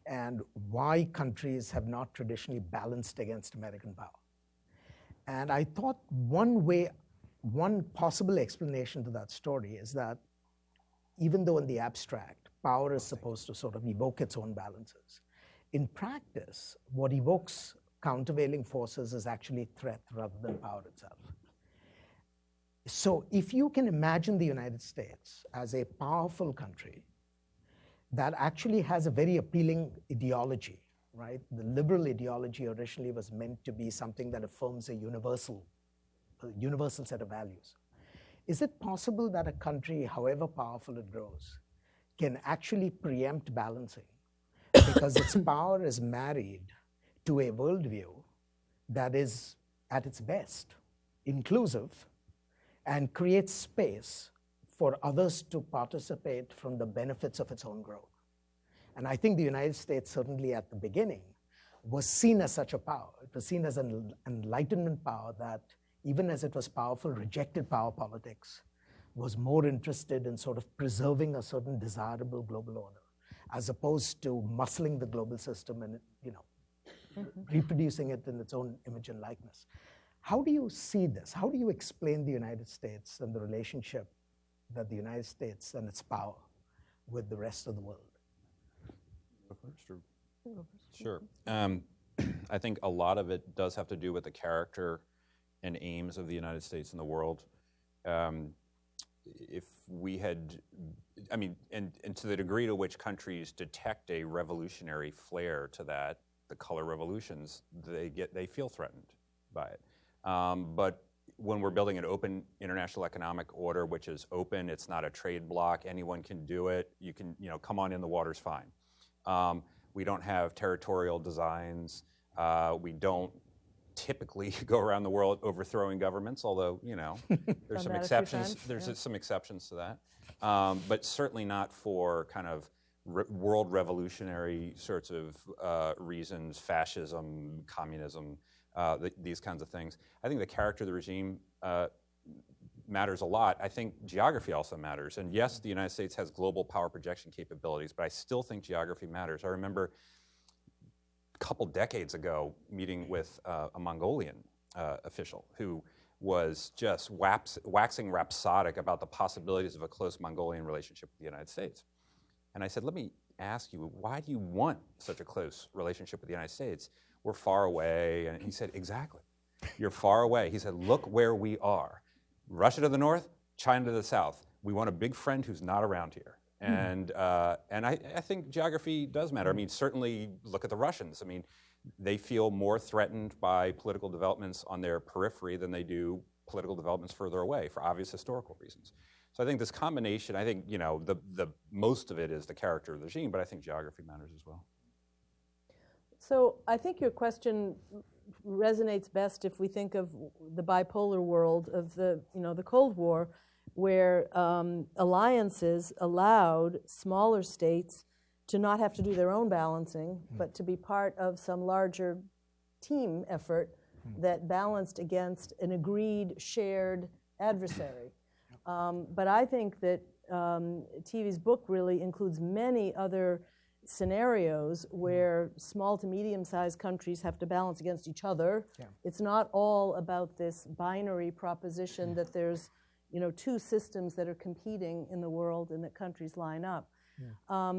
and why countries have not traditionally balanced against American power. And I thought one possible explanation to that story is that even though in the abstract, power is supposed to sort of evoke its own balances, in practice, what evokes countervailing forces is actually threat rather than power itself. So if you can imagine the United States as a powerful country that actually has a very appealing ideology, right? The liberal ideology originally was meant to be something that affirms a universal set of values. Is it possible that a country, however powerful it grows, can actually preempt balancing because its power is married to a worldview that is at its best inclusive and creates space for others to participate from the benefits of its own growth? And I think the United States, certainly at the beginning, was seen as such a power. It was seen as an Enlightenment power that, even as it was powerful, rejected power politics, was more interested in sort of preserving a certain desirable global order, as opposed to muscling the global system and, reproducing it in its own image and likeness. How do you see this? How do you explain the United States and the relationship that the United States and its power with the rest of the world? Sure. I think a lot of it does have to do with the character and aims of the United States in the world. If we had, and to the degree to which countries detect a revolutionary flair to that, the color revolutions, they feel threatened by it. But when we're building an open international economic order, which is open, it's not a trade bloc, anyone can do it, you can, come on in, the water's fine. We don't have territorial designs. We don't typically go around the world overthrowing governments, although, there's some exceptions. There's some exceptions to that. But certainly not for kind of world revolutionary sorts of reasons, fascism, communism, these kinds of things. I think the character of the regime matters a lot. I think geography also matters. And yes, the United States has global power projection capabilities, but I still think geography matters. I remember a couple decades ago meeting with a Mongolian official who was just waxing rhapsodic about the possibilities of a close Mongolian relationship with the United States. And I said, let me ask you, why do you want such a close relationship with the United States? We're far away. And he said, exactly. You're far away. He said, look where we are. Russia to the north, China to the south. We want a big friend who's not around here. And I think geography does matter. Certainly look at the Russians. They feel more threatened by political developments on their periphery than they do political developments further away for obvious historical reasons. So I think this combination, the most of it is the character of the regime, but I think geography matters as well. So I think your question resonates best if we think of the bipolar world of the Cold War, where alliances allowed smaller states to not have to do their own balancing, but to be part of some larger team effort that balanced against an agreed, shared adversary. But I think that TV's book really includes many other scenarios where small to medium-sized countries have to balance against each other. Yeah. It's not all about this binary proposition that there's two systems that are competing in the world and that countries line up. Yeah.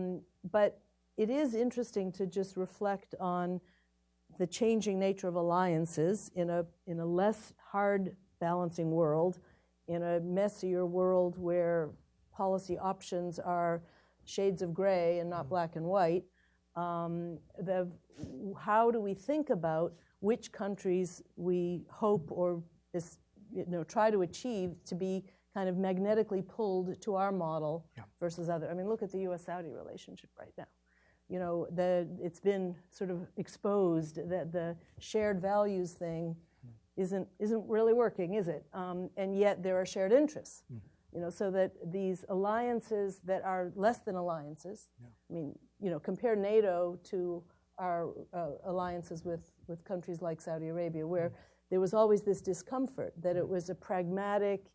But it is interesting to just reflect on the changing nature of alliances in a less hard balancing world, in a messier world where policy options are shades of gray and not black and white. How do we think about which countries we hope or try to achieve to be kind of magnetically pulled to our model versus other? Look at the U.S.-Saudi relationship right now. It's been sort of exposed that the shared values thing isn't really working, is it? And yet there are shared interests. So that these alliances that are less than alliances, compare NATO to our alliances with countries like Saudi Arabia, where there was always this discomfort that it was a pragmatic,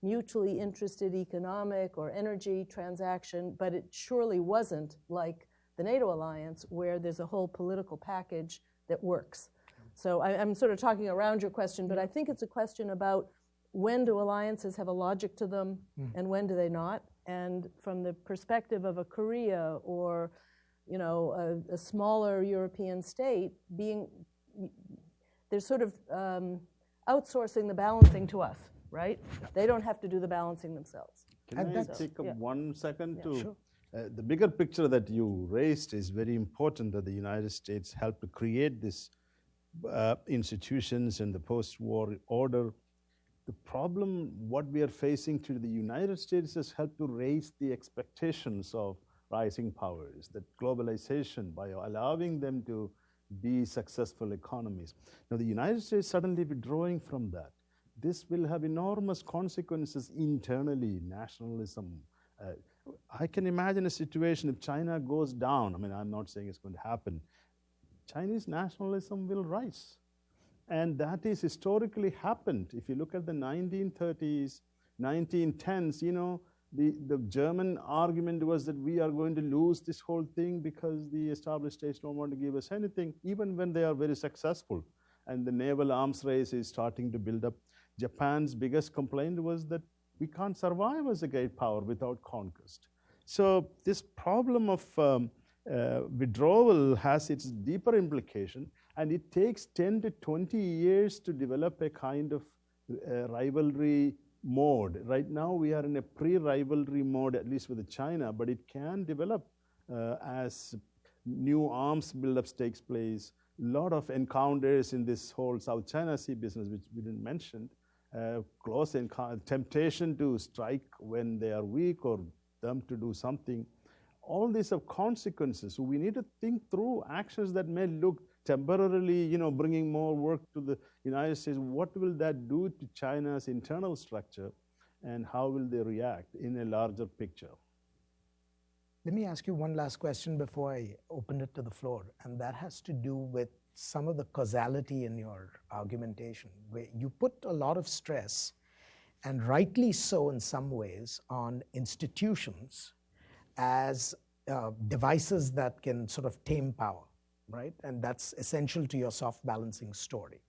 mutually interested economic or energy transaction, but it surely wasn't like the NATO alliance, where there's a whole political package that works. So I'm sort of talking around your question, but I think it's a question about when do alliances have a logic to them and when do they not? And from the perspective of a Korea or a smaller European state, they're sort of outsourcing the balancing to us, right? They don't have to do the balancing themselves. Can I take 1 second to... Sure. The bigger picture that you raised is very important, that the United States helped to create these institutions and the post-war order. The problem, what we are facing to the United States has helped to raise the expectations of rising powers, that globalization, by allowing them to be successful economies. Now, the United States suddenly withdrawing from that, this will have enormous consequences internally, nationalism. I can imagine a situation if China goes down, I'm not saying it's going to happen, Chinese nationalism will rise. And that is historically happened. If you look at the 1930s, 1910s, the German argument was that we are going to lose this whole thing because the established states don't want to give us anything, even when they are very successful. And the naval arms race is starting to build up. Japan's biggest complaint was that we can't survive as a great power without conquest. So this problem of withdrawal has its deeper implication, and it takes 10 to 20 years to develop a kind of rivalry mode. Right now, we are in a pre-rivalry mode, at least with China, but it can develop as new arms buildups takes place. A lot of encounters in this whole South China Sea business, which we didn't mention, close temptation to strike when they are weak or them to do something. All these have consequences. So we need to think through actions that may look temporarily, bringing more work to the United States. What will that do to China's internal structure, and how will they react in a larger picture? Let me ask you one last question before I open it to the floor, and that has to do with some of the causality in your argumentation, where you put a lot of stress, and rightly so in some ways, on institutions as devices that can sort of tame power, right? And that's essential to your soft balancing story.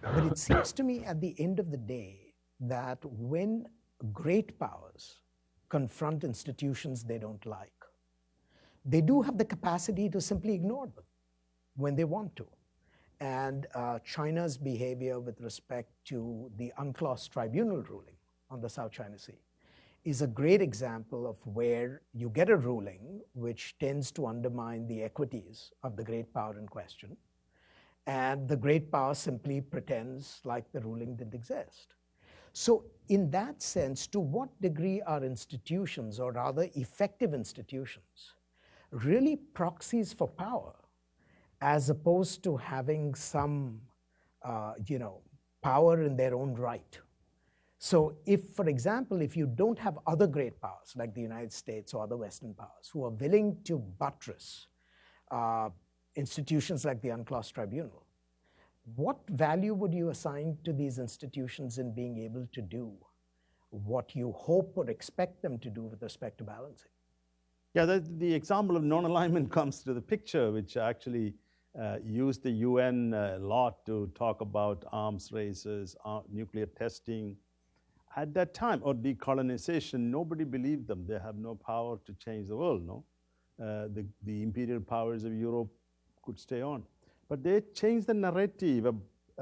But it seems to me at the end of the day that when great powers confront institutions they don't like, they do have the capacity to simply ignore them when they want to. And China's behavior with respect to the UNCLOS tribunal ruling on the South China Sea is a great example of where you get a ruling which tends to undermine the equities of the great power in question, and the great power simply pretends like the ruling didn't exist. So in that sense, to what degree are institutions, or rather effective institutions, really proxies for power, as opposed to having some power in their own right? So if, for example, if you don't have other great powers like the United States or other Western powers who are willing to buttress institutions like the UNCLOS tribunal, what value would you assign to these institutions in being able to do what you hope or expect them to do with respect to balancing? Yeah, the example of non-alignment comes to the picture, which actually used the UN a lot to talk about arms races, nuclear testing. At that time, or decolonization, nobody believed them. They have no power to change the world, no? The imperial powers of Europe could stay on. But they changed the narrative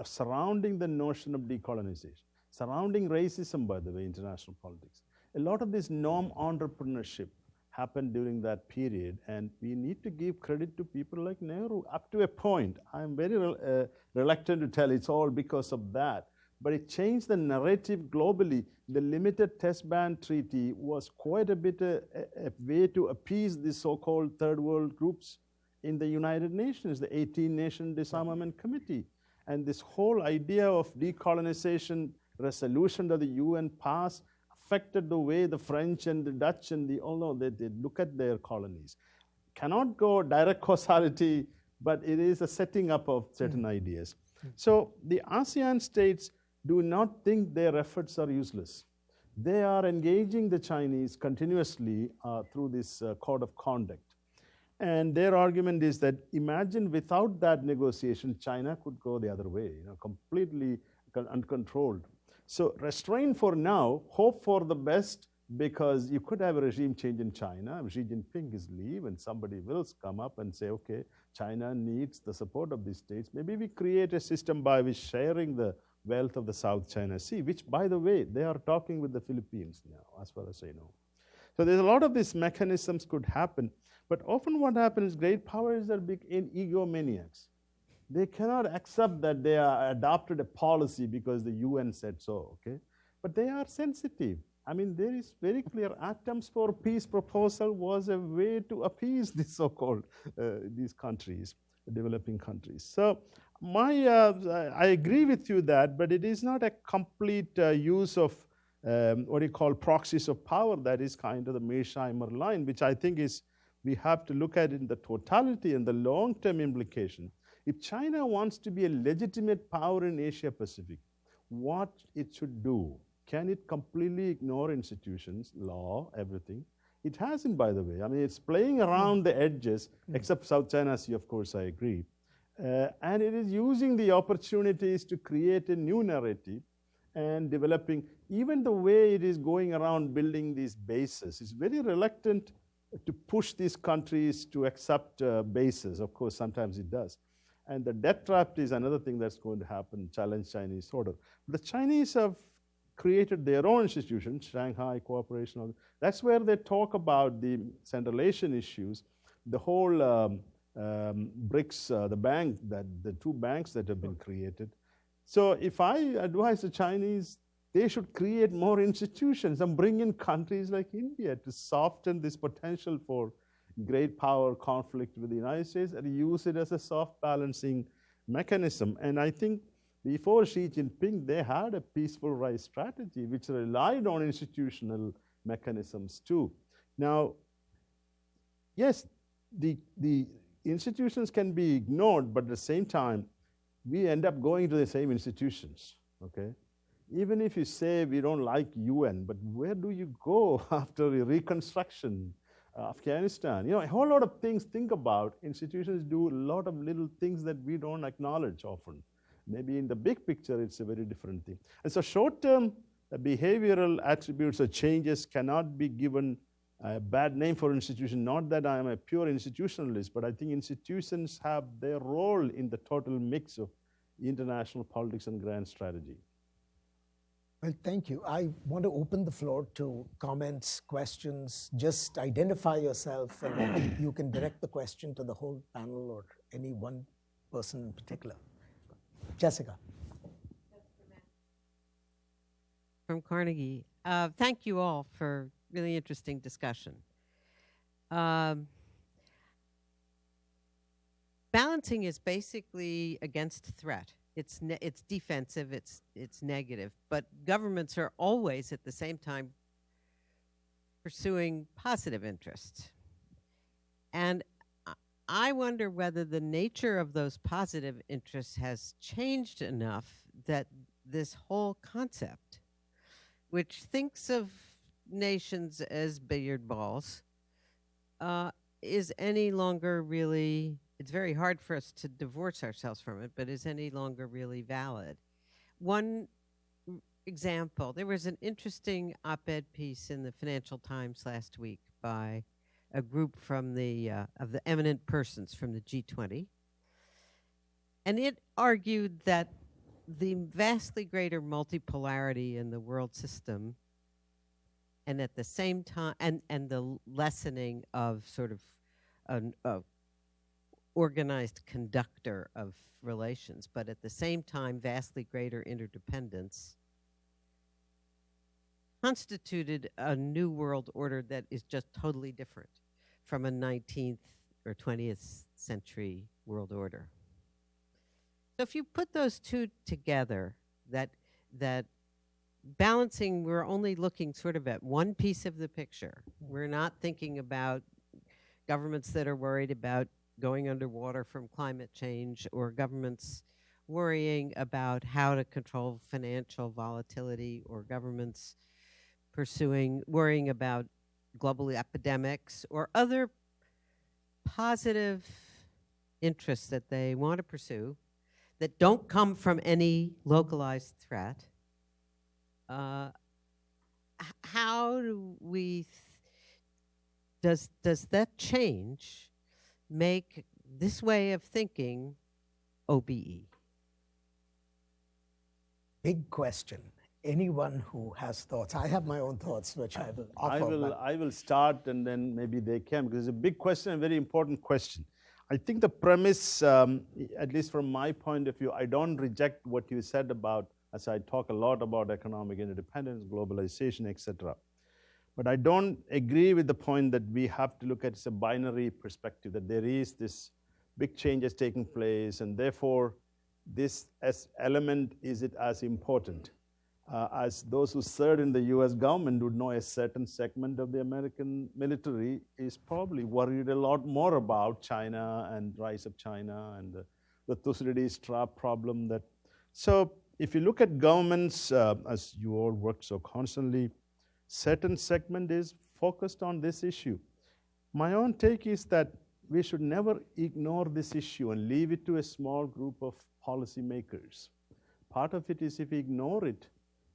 surrounding the notion of decolonization, surrounding racism, by the way, international politics. A lot of this norm entrepreneurship happened during that period, and we need to give credit to people like Nehru up to a point. I'm very reluctant to tell it's all because of that. But it changed the narrative globally. The limited test ban treaty was quite a bit a way to appease the so-called third world groups in the United Nations, the 18-nation disarmament committee. And this whole idea of decolonization resolution that the UN passed affected the way the French and the Dutch and they look at their colonies. Cannot go direct causality, but it is a setting up of certain ideas. So the ASEAN states do not think their efforts are useless. They are engaging the Chinese continuously through this code of conduct. And their argument is that imagine without that negotiation, China could go the other way, completely uncontrolled. So restrain for now, hope for the best, because you could have a regime change in China. Xi Jinping is leave, and somebody will come up and say, okay, China needs the support of these states. Maybe we create a system by which sharing the wealth of the South China Sea, which, by the way, they are talking with the Philippines now, as far as I know. So there's a lot of these mechanisms could happen, but often what happens is great powers are big egomaniacs. They cannot accept that they are adopted a policy because the UN said so, okay? But they are sensitive. I mean, there is very clear attempts for peace proposal was a way to appease the so-called these countries, developing countries. So I agree with you that, but it is not a complete use of what you call proxies of power. That is kind of the Mearsheimer line, which I think is We have to look at it in the totality and the long-term implication. If China wants to be a legitimate power in Asia Pacific, what it should do? Can it completely ignore institutions, law, everything? It hasn't, by the way. I mean, it's playing around the edges, except South China Sea, of course, I agree. And it is using the opportunities to create a new narrative and developing, even the way it is going around building these bases. It's very reluctant to push these countries to accept bases. Of course, sometimes it does. And the debt trap is another thing that's going to happen, challenge Chinese order. The Chinese have created their own institutions, Shanghai Cooperation. That's where they talk about the Central Asian issues, the whole BRICS, the two banks that have been created. So if I advise the Chinese, they should create more institutions and bring in countries like India to soften this potential for great power conflict with the United States and use it as a soft balancing mechanism. And I think before Xi Jinping, they had a peaceful rise strategy which relied on institutional mechanisms too. Now, yes, the institutions can be ignored, but at the same time, we end up going to the same institutions, okay? Even if you say we don't like UN, but where do you go after the reconstruction? Afghanistan, a whole lot of things think about. Institutions do a lot of little things that we don't acknowledge often. Maybe in the big picture, it's a very different thing. And so short-term behavioral attributes or changes cannot be given a bad name for institution. Not that I am a pure institutionalist, but I think institutions have their role in the total mix of international politics and grand strategy. Well, thank you. I want to open the floor to comments, questions. Just identify yourself, and then you can direct the question to the whole panel or any one person in particular. Jessica. From Carnegie. Thank you all for really interesting discussion. Balancing is basically against threat. It's defensive, it's negative, but governments are always at the same time pursuing positive interests. And I wonder whether the nature of those positive interests has changed enough that this whole concept, which thinks of nations as billiard balls, is any longer really, it's very hard for us to divorce ourselves from it, but is any longer really valid. One example, there was an interesting op-ed piece in the Financial Times last week by a group from of the eminent persons from the G20, and it argued that the vastly greater multipolarity in the world system, and at the same time, and the lessening of sort of an organized conductor of relations, but at the same time, vastly greater interdependence, constituted a new world order that is just totally different from a 19th or 20th century world order. So if you put those two together, that balancing, we're only looking sort of at one piece of the picture. We're not thinking about governments that are worried about going underwater from climate change, or governments worrying about how to control financial volatility, or governments worrying about global epidemics or other positive interests that they want to pursue that don't come from any localized threat. How do we, does that change make this way of thinking OBE? Big question. Anyone who has thoughts? I have my own thoughts, which I will offer. I will start, and then maybe they can, because it's a big question, a very important question. I think the premise, at least from my point of view, I don't reject what you said about, as I talk a lot about economic interdependence, globalization, etc. But I don't agree with the point that we have to look at a binary perspective, that there is this big changes taking place, and therefore this as element, is it as important? as those who served in the US government would know, a certain segment of the American military is probably worried a lot more about China and rise of China and the Thucydides trap problem. So if you look at governments, as you all work so constantly, certain segment is focused on this issue. My own take is that we should never ignore this issue and leave it to a small group of policymakers. Part of it is if we ignore it,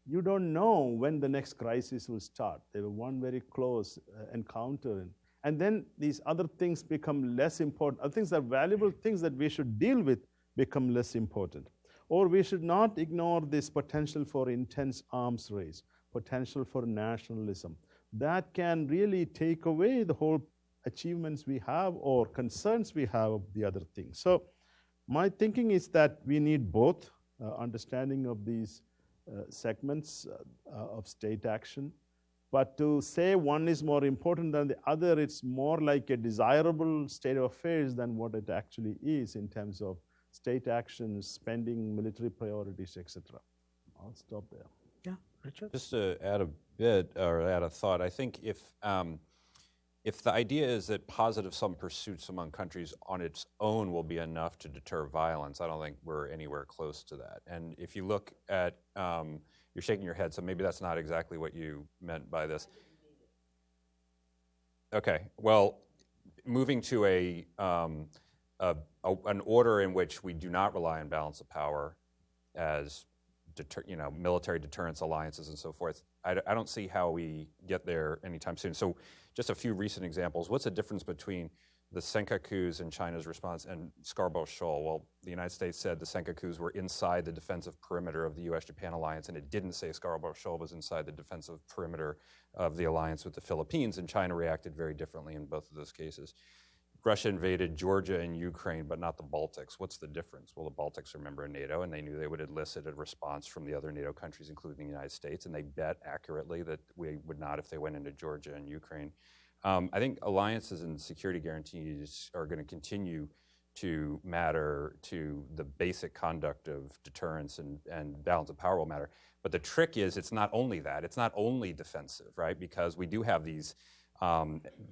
you don't know when the next crisis will start. They were one very close encounter. And then these other things become less important. Other things that are valuable things that we should deal with become less important. Or we should not ignore this potential for intense arms race, potential for nationalism. That can really take away the whole achievements we have or concerns we have of the other things. So my thinking is that we need both understanding of these segments of state action. But to say one is more important than the other, it's more like a desirable state of affairs than what it actually is in terms of state action, spending, military priorities, etc. I'll stop there. Yeah, Richard? Just to add a bit, or add a thought, I think if the idea is that positive sum pursuits among countries on its own will be enough to deter violence, I don't think we're anywhere close to that. And if you look at, you're shaking your head, so maybe that's not exactly what you meant by this. Okay, well, moving to an order in which we do not rely on balance of power as military deterrence alliances and so forth, I don't see how we get there anytime soon. So just a few recent examples. What's the difference between the Senkakus and China's response and Scarborough Shoal? Well, the United States said the Senkakus were inside the defensive perimeter of the U.S.-Japan alliance, and it didn't say Scarborough Shoal was inside the defensive perimeter of the alliance with the Philippines, and China reacted very differently in both of those cases. Russia invaded Georgia and Ukraine, but not the Baltics. What's the difference? Well, the Baltics are a member of NATO, and they knew they would elicit a response from the other NATO countries, including the United States, and they bet accurately that we would not if they went into Georgia and Ukraine. I think alliances and security guarantees are going to continue to matter to the basic conduct of deterrence, and balance of power will matter. But the trick is it's not only that. It's not only defensive, right? Because we do have these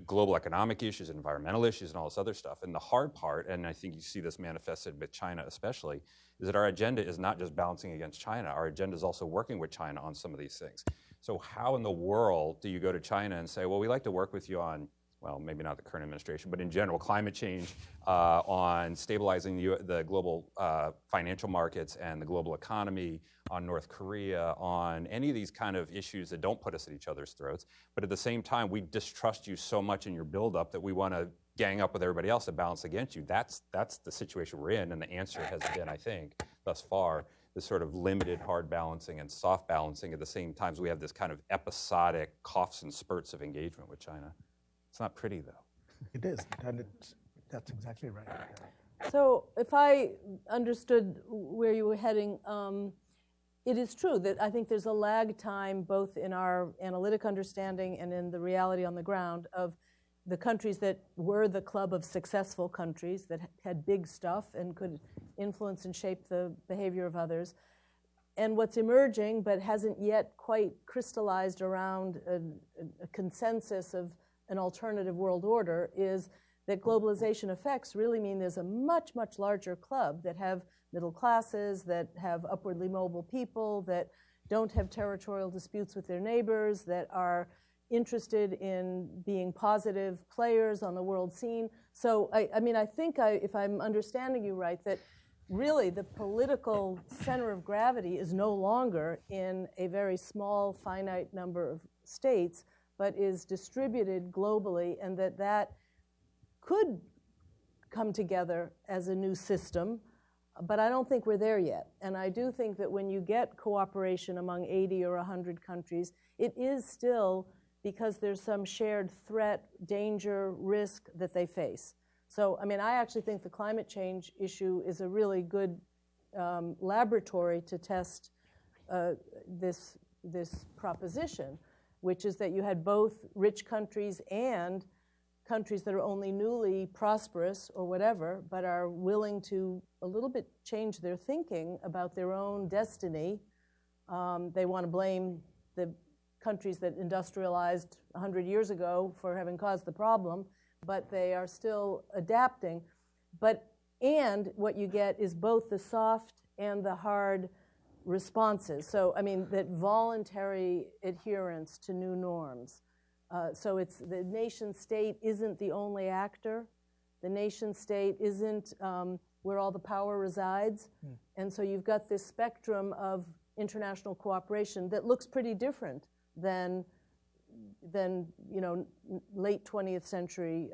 global economic issues, environmental issues, and all this other stuff. And the hard part, and I think you see this manifested with China especially, is that our agenda is not just balancing against China. Our agenda is also working with China on some of these things. So how in the world do you go to China and say, well, we like to work with you on, well, maybe not the current administration, but in general, climate change, on stabilizing the global financial markets and the global economy, on North Korea, on any of these kind of issues that don't put us at each other's throats. But at the same time, we distrust you so much in your buildup that we want to gang up with everybody else to balance against you. That's the situation we're in, and the answer has been, I think, thus far, this sort of limited hard balancing and soft balancing at the same time. We have this kind of episodic coughs and spurts of engagement with China. It's not pretty, though. It is, and that's exactly right. So if I understood where you were heading, it is true that I think there's a lag time both in our analytic understanding and in the reality on the ground of the countries that were the club of successful countries that had big stuff and could influence and shape the behavior of others. And what's emerging but hasn't yet quite crystallized around a consensus of an alternative world order is that globalization effects really mean there's a much, much larger club that have middle classes, that have upwardly mobile people, that don't have territorial disputes with their neighbors, that are interested in being positive players on the world scene. So, I think if I'm understanding you right, that really the political center of gravity is no longer in a very small, finite number of states, but is distributed globally, and that could come together as a new system, but I don't think we're there yet. And I do think that when you get cooperation among 80 or 100 countries, it is still because there's some shared threat, danger, risk that they face. So, I actually think the climate change issue is a really good laboratory to test this proposition, which is that you had both rich countries and countries that are only newly prosperous or whatever, but are willing to a little bit change their thinking about their own destiny They want to blame the countries that industrialized 100 years ago for having caused the problem, but they are still adapting. And what you get is both the soft and the hard responses. So, I mean, that voluntary adherence to new norms. So it's the nation state isn't the only actor. The nation state isn't where all the power resides. And so you've got this spectrum of international cooperation that looks pretty different than late 20th century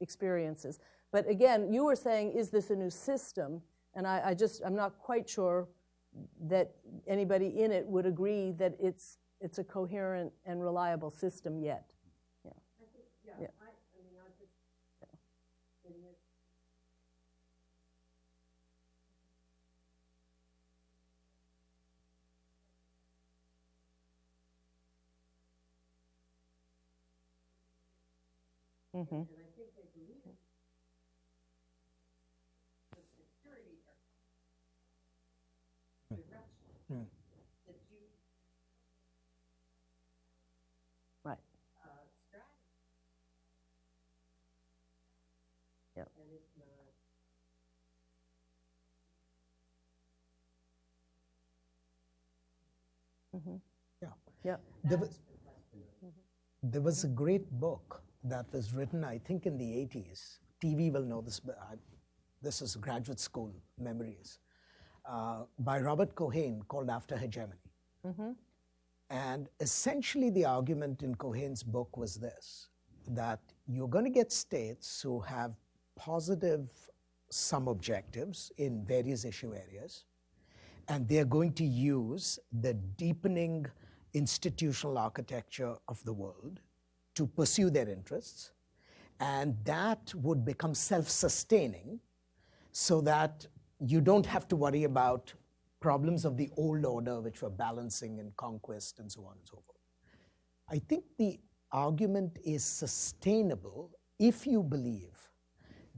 experiences. But again, you were saying, is this a new system? And I'm not quite sure that anybody in it would agree that it's a coherent and reliable system yet. Yeah. Yeah. Mm-hmm. And I think they believe the security direction that you right strategy. Yep. And it's not. Mm-hmm. Yeah. Yeah. There was a great book that was written, I think, in the 80s. TV will know this, but this is graduate school memories, by Robert Cohen, called After Hegemony. Mm-hmm. And essentially the argument in Cohen's book was this, that you're going to get states who have positive some objectives in various issue areas, and they're going to use the deepening institutional architecture of the world to pursue their interests, and that would become self-sustaining so that you don't have to worry about problems of the old order which were balancing and conquest and so on and so forth. I think the argument is sustainable if you believe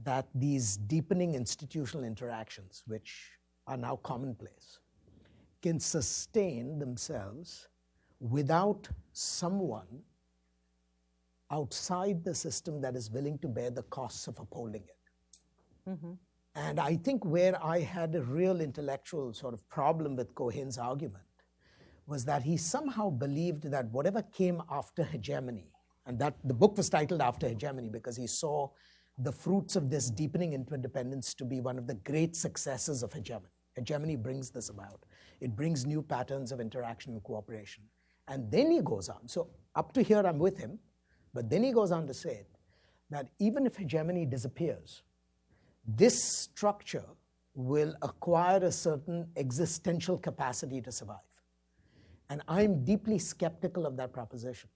that these deepening institutional interactions, which are now commonplace, can sustain themselves without someone outside the system that is willing to bear the costs of upholding it. Mm-hmm. And I think where I had a real intellectual sort of problem with Cohen's argument was that he somehow believed that whatever came after hegemony, and that the book was titled After Hegemony because he saw the fruits of this deepening interdependence to be one of the great successes of hegemony. Hegemony brings this about. It brings new patterns of interaction and cooperation. And then he goes on. So up to here, I'm with him. But then he goes on to say that even if hegemony disappears, this structure will acquire a certain existential capacity to survive. And I'm deeply skeptical of that proposition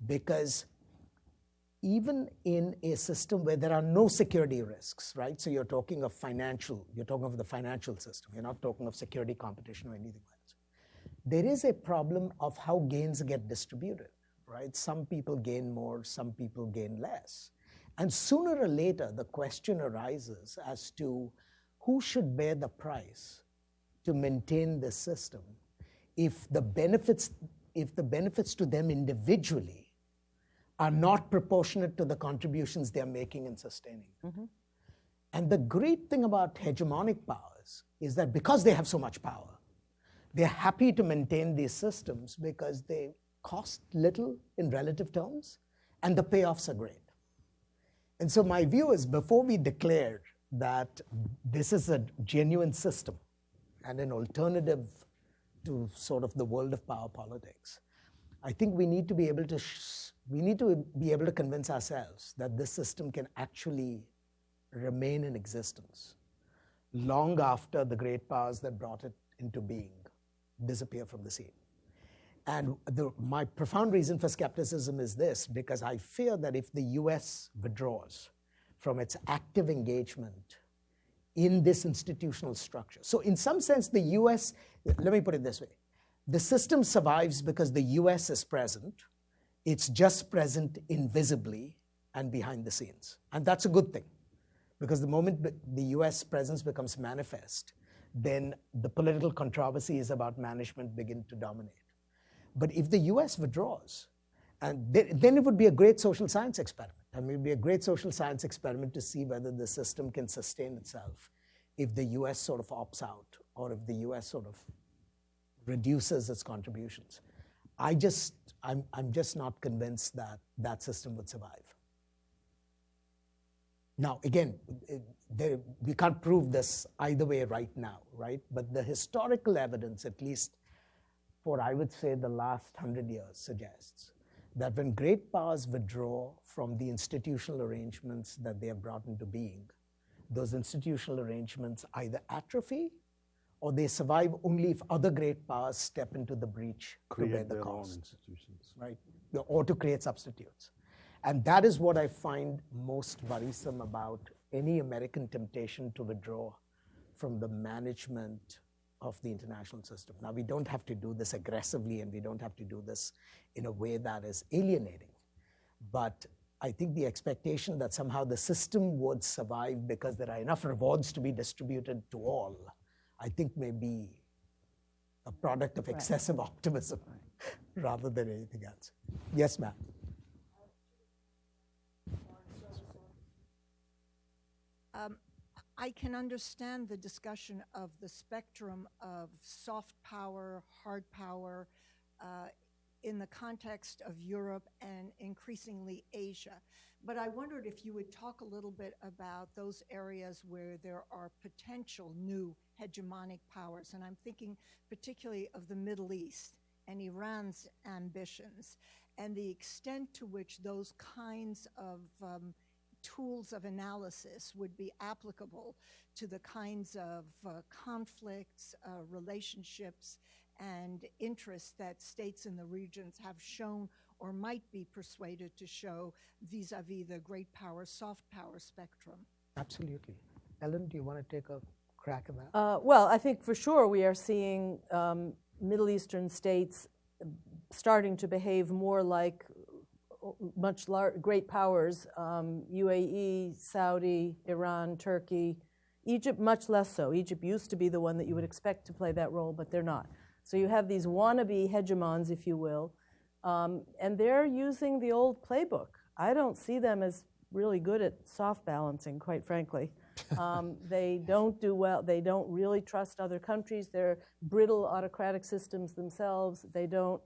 because even in a system where there are no security risks, right? So you're talking of the financial system. You're not talking of security competition or anything like that. There is a problem of how gains get distributed. Right? Some people gain more, some people gain less. And sooner or later, the question arises as to who should bear the price to maintain this system if the benefits to them individually are not proportionate to the contributions they're making and sustaining. Mm-hmm. And the great thing about hegemonic powers is that because they have so much power, they're happy to maintain these systems because they cost little in relative terms, and the payoffs are great. And so my view is before we declare that this is a genuine system and an alternative to sort of the world of power politics, I think we need to be able to convince ourselves that this system can actually remain in existence long after the great powers that brought it into being disappear from the scene. And my profound reason for skepticism is this, because I fear that if the US withdraws from its active engagement in this institutional structure. So in some sense, the US, let me put it this way, the system survives because the US is present. It's just present invisibly and behind the scenes. And that's a good thing, because the moment the US presence becomes manifest, then the political controversies about management begin to dominate. But if the US withdraws, and then it would be a great social science experiment. I mean, it would be a great social science experiment to see whether the system can sustain itself if the US sort of opts out, or if the US sort of reduces its contributions. I'm just not convinced that that system would survive. Now, again, we can't prove this either way right now, right? But the historical evidence, at least for, I would say, the last 100 years, suggests that when great powers withdraw from the institutional arrangements that they have brought into being, those institutional arrangements either atrophy or they survive only if other great powers step into the breach to bear the cost. Own institutions. Right? Or to create substitutes. And that is what I find most worrisome about any American temptation to withdraw from the management of the international system. Now, we don't have to do this aggressively, and we don't have to do this in a way that is alienating. But I think the expectation that somehow the system would survive because there are enough rewards to be distributed to all, I think may be a product of excessive optimism rather than anything else. Yes, ma'am. I can understand the discussion of the spectrum of soft power, hard power, in the context of Europe and increasingly Asia. But I wondered if you would talk a little bit about those areas where there are potential new hegemonic powers. And I'm thinking particularly of the Middle East and Iran's ambitions and the extent to which those kinds of tools of analysis would be applicable to the kinds of conflicts, relationships, and interests that states in the regions have shown or might be persuaded to show vis-a-vis the great power, soft power spectrum. Absolutely. Ellen, do you want to take a crack at that? Well, I think for sure we are seeing Middle Eastern states starting to behave more like great powers, UAE, Saudi, Iran, Turkey, Egypt much less so. Egypt used to be the one that you would expect to play that role, but they're not. So you have these wannabe hegemons, if you will, and they're using the old playbook. I don't see them as really good at soft balancing, quite frankly. They don't do well. They don't really trust other countries. They're brittle autocratic systems themselves. They don't.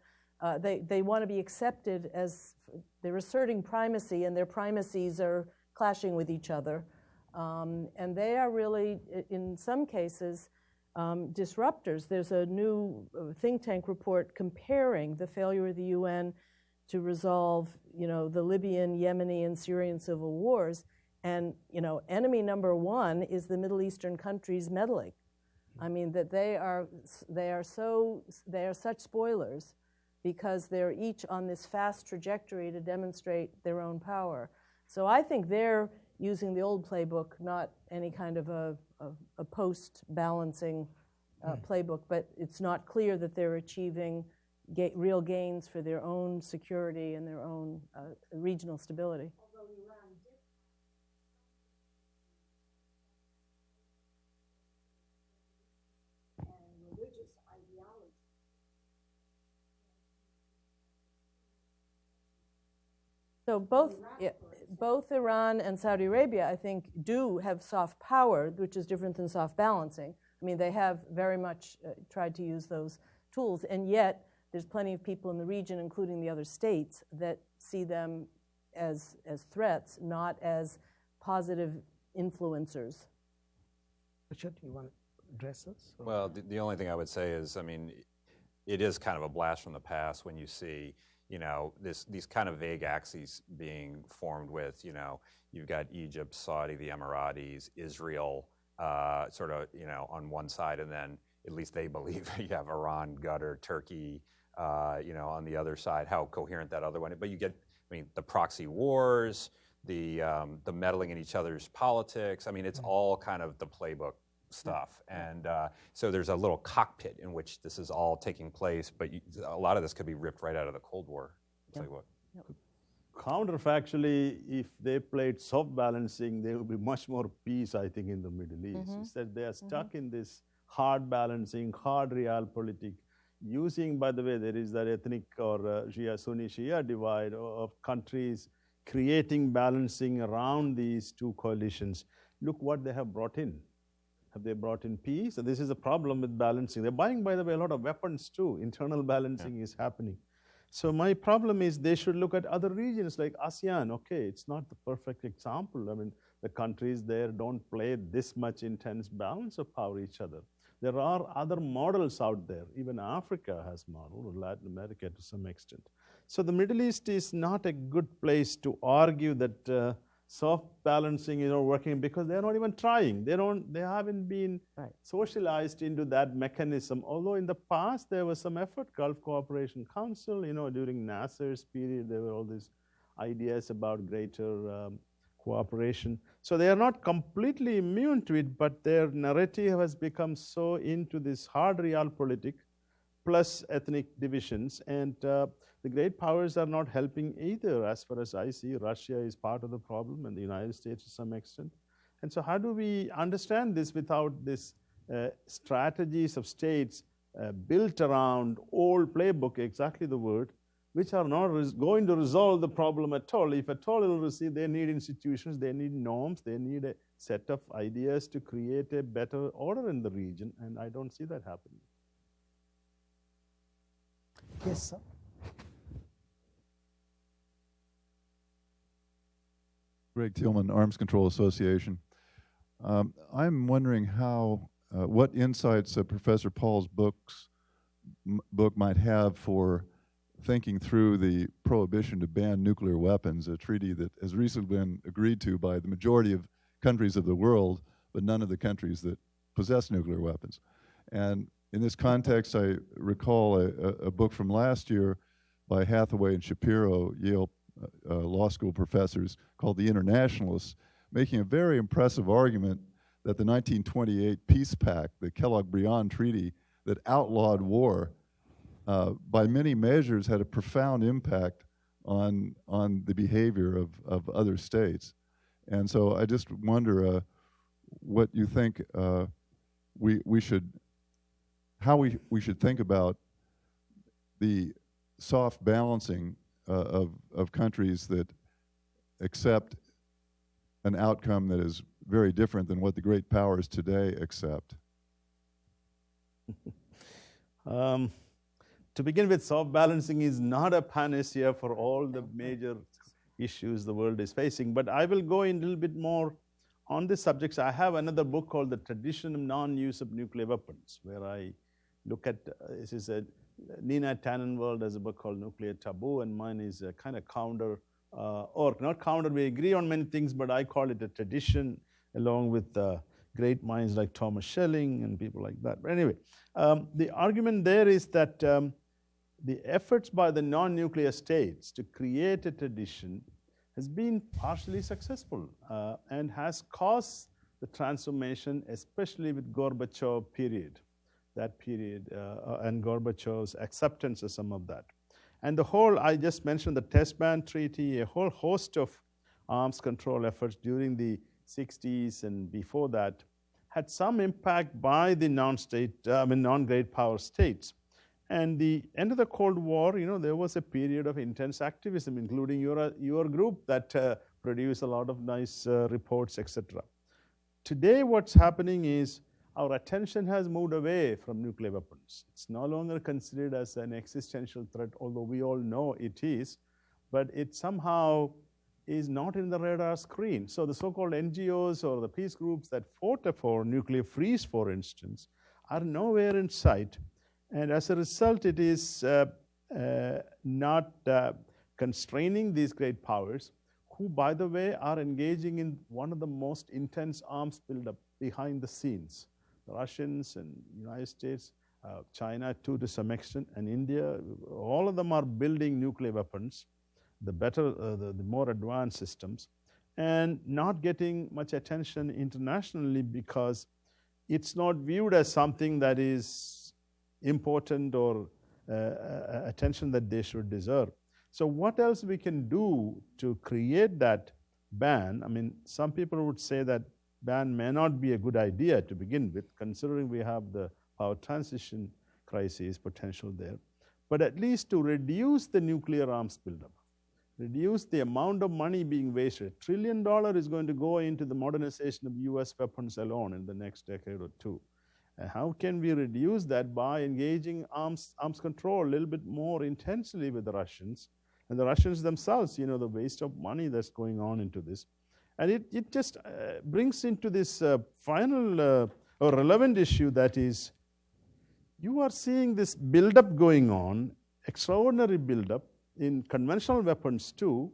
They want to be accepted as they're asserting primacy, and their primacies are clashing with each other. And they are really, in some cases, disruptors. There's a new think tank report comparing the failure of the UN to resolve, the Libyan, Yemeni, and Syrian civil wars. And, enemy number one is the Middle Eastern countries meddling. I mean, that they are such spoilers because they're each on this fast trajectory to demonstrate their own power. So I think they're using the old playbook, not any kind of a post-balancing playbook, but it's not clear that they're achieving real gains for their own security and their own regional stability. Although Iran did and religious ideology. So both Iran and Saudi Arabia, I think, do have soft power, which is different than soft balancing. I mean, they have very much tried to use those tools, and yet there's plenty of people in the region, including the other states, that see them as threats, not as positive influencers. Richard, do you want to address this? Or? Well, the only thing I would say is, it is kind of a blast from the past when you see these kind of vague axes being formed with, you've got Egypt, Saudi, the Emiratis, Israel, on one side, and then at least they believe you have Iran, Qatar, Turkey, on the other side, how coherent that other one is. But you get, the proxy wars, the meddling in each other's politics. It's all kind of the playbook stuff. And so there's a little cockpit in which this is all taking place, but a lot of this could be ripped right out of the Cold War. I'll tell you what. Counterfactually, if they played soft balancing, there would be much more peace, I think, in the Middle East. Instead, they are stuck in this hard balancing, hard realpolitik, using, by the way, there is that ethnic or Sunni Shia divide of countries creating balancing around these two coalitions. Look what they have brought in. Have they brought in peace? So this is a problem with balancing. They're buying, by the way, a lot of weapons too. Internal balancing is happening. So my problem is they should look at other regions like ASEAN. Okay, it's not the perfect example. I mean, the countries there don't play this much intense balance of power each other. There are other models out there. Even Africa has models, or Latin America to some extent. So the Middle East is not a good place to argue that soft balancing is not working because they're not even trying. They haven't been socialized into that mechanism. Although in the past there was some effort, Gulf Cooperation Council, during Nasser's period, there were all these ideas about greater cooperation. So they are not completely immune to it, but their narrative has become so into this hard realpolitik plus ethnic divisions, and the great powers are not helping either. As far as I see, Russia is part of the problem, and the United States to some extent. And so how do we understand this without this strategies of states built around old playbook, exactly the word, which are not going to resolve the problem at all. If at all it will receive, they need institutions, they need norms, they need a set of ideas to create a better order in the region, and I don't see that happening. Yes, sir. Greg Thielman, Arms Control Association. I'm wondering how, what insights Professor Paul's book might have for thinking through the prohibition to ban nuclear weapons, a treaty that has recently been agreed to by the majority of countries of the world, but none of the countries that possess nuclear weapons. And in this context, I recall a book from last year by Hathaway and Shapiro, Yale law school professors, called The Internationalists, making a very impressive argument that the 1928 Peace Pact, the Kellogg-Briand Treaty that outlawed war, by many measures had a profound impact on the behavior of other states. And so I just wonder what you think how we should think about the soft balancing of countries that accept an outcome that is very different than what the great powers today accept. To begin with, soft balancing is not a panacea for all the major issues the world is facing, but I will go in a little bit more on this subject. I have another book called The Tradition of Non-Use of Nuclear Weapons, where I look at, this is a, Nina Tannenwald has a book called Nuclear Taboo, and mine is a kind of counter, or not counter, we agree on many things, but I call it a tradition, along with great minds like Thomas Schelling and people like that. But anyway, the argument there is that the efforts by the non-nuclear states to create a tradition has been partially successful and has caused the transformation, especially with Gorbachev period, that period, and Gorbachev's acceptance of some of that. And the whole, I just mentioned the Test Ban Treaty, a whole host of arms control efforts during the 60s and before that had some impact by the non-great power states. And the end of the Cold War, there was a period of intense activism, including your group that produced a lot of nice reports, etc. Today, what's happening is our attention has moved away from nuclear weapons. It's no longer considered as an existential threat, although we all know it is, but it somehow is not in the radar screen. So the so-called NGOs or the peace groups that fought for nuclear freeze, for instance, are nowhere in sight. And as a result, it is not constraining these great powers, who, by the way, are engaging in one of the most intense arms buildup behind the scenes. The Russians and United States, China too to some extent, and India, all of them are building nuclear weapons, the better, the more advanced systems, and not getting much attention internationally because it's not viewed as something that is important or attention that they should deserve. So what else we can do to create that ban? I mean, some people would say that ban may not be a good idea to begin with, considering we have the power transition crisis potential there, but at least to reduce the nuclear arms buildup, reduce the amount of money being wasted. $1 trillion is going to go into the modernization of US weapons alone in the next decade or two. And how can we reduce that? By engaging arms control a little bit more intensely with the Russians, and the Russians themselves, the waste of money that's going on into this. And it just brings into this final or relevant issue, that is, you are seeing this buildup going on, extraordinary buildup in conventional weapons too,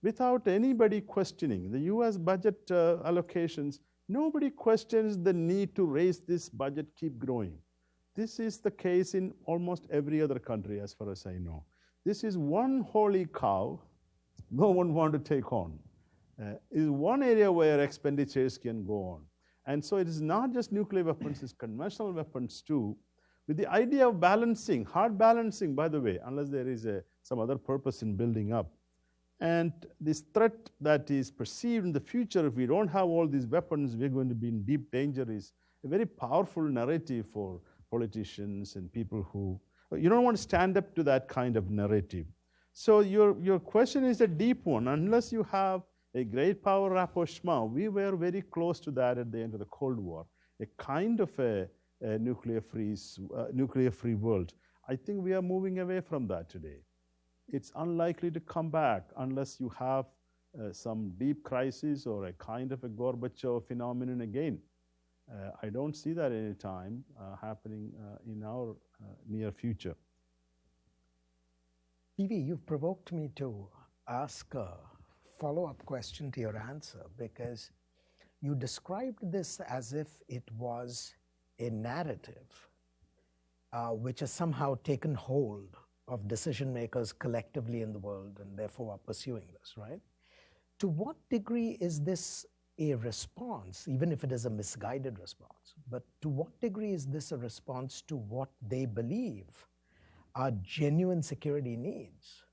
without anybody questioning. The US budget allocations, nobody questions the need to raise this budget, keep growing. This is the case in almost every other country, as far as I know. This is one holy cow no one wants to take on. Is one area where expenditures can go on. And so it is not just nuclear weapons, it's conventional weapons too, with the idea of balancing, hard balancing, by the way, unless there is some other purpose in building up. And this threat that is perceived in the future, if we don't have all these weapons, we're going to be in deep danger, is a very powerful narrative for politicians and people who, you don't want to stand up to that kind of narrative. So your question is a deep one. Unless you have a great power rapprochement, we were very close to that at the end of the Cold War, a kind of a nuclear-free world. I think we are moving away from that today. It's unlikely to come back unless you have some deep crisis or a kind of a Gorbachev phenomenon again. I don't see that any time happening in our near future. PV, you've provoked me to ask a follow-up question to your answer, because you described this as if it was a narrative which has somehow taken hold of decision makers collectively in the world and therefore are pursuing this, right? To what degree is this a response, even if it is a misguided response, but to what degree is this a response to what they believe are genuine security needs?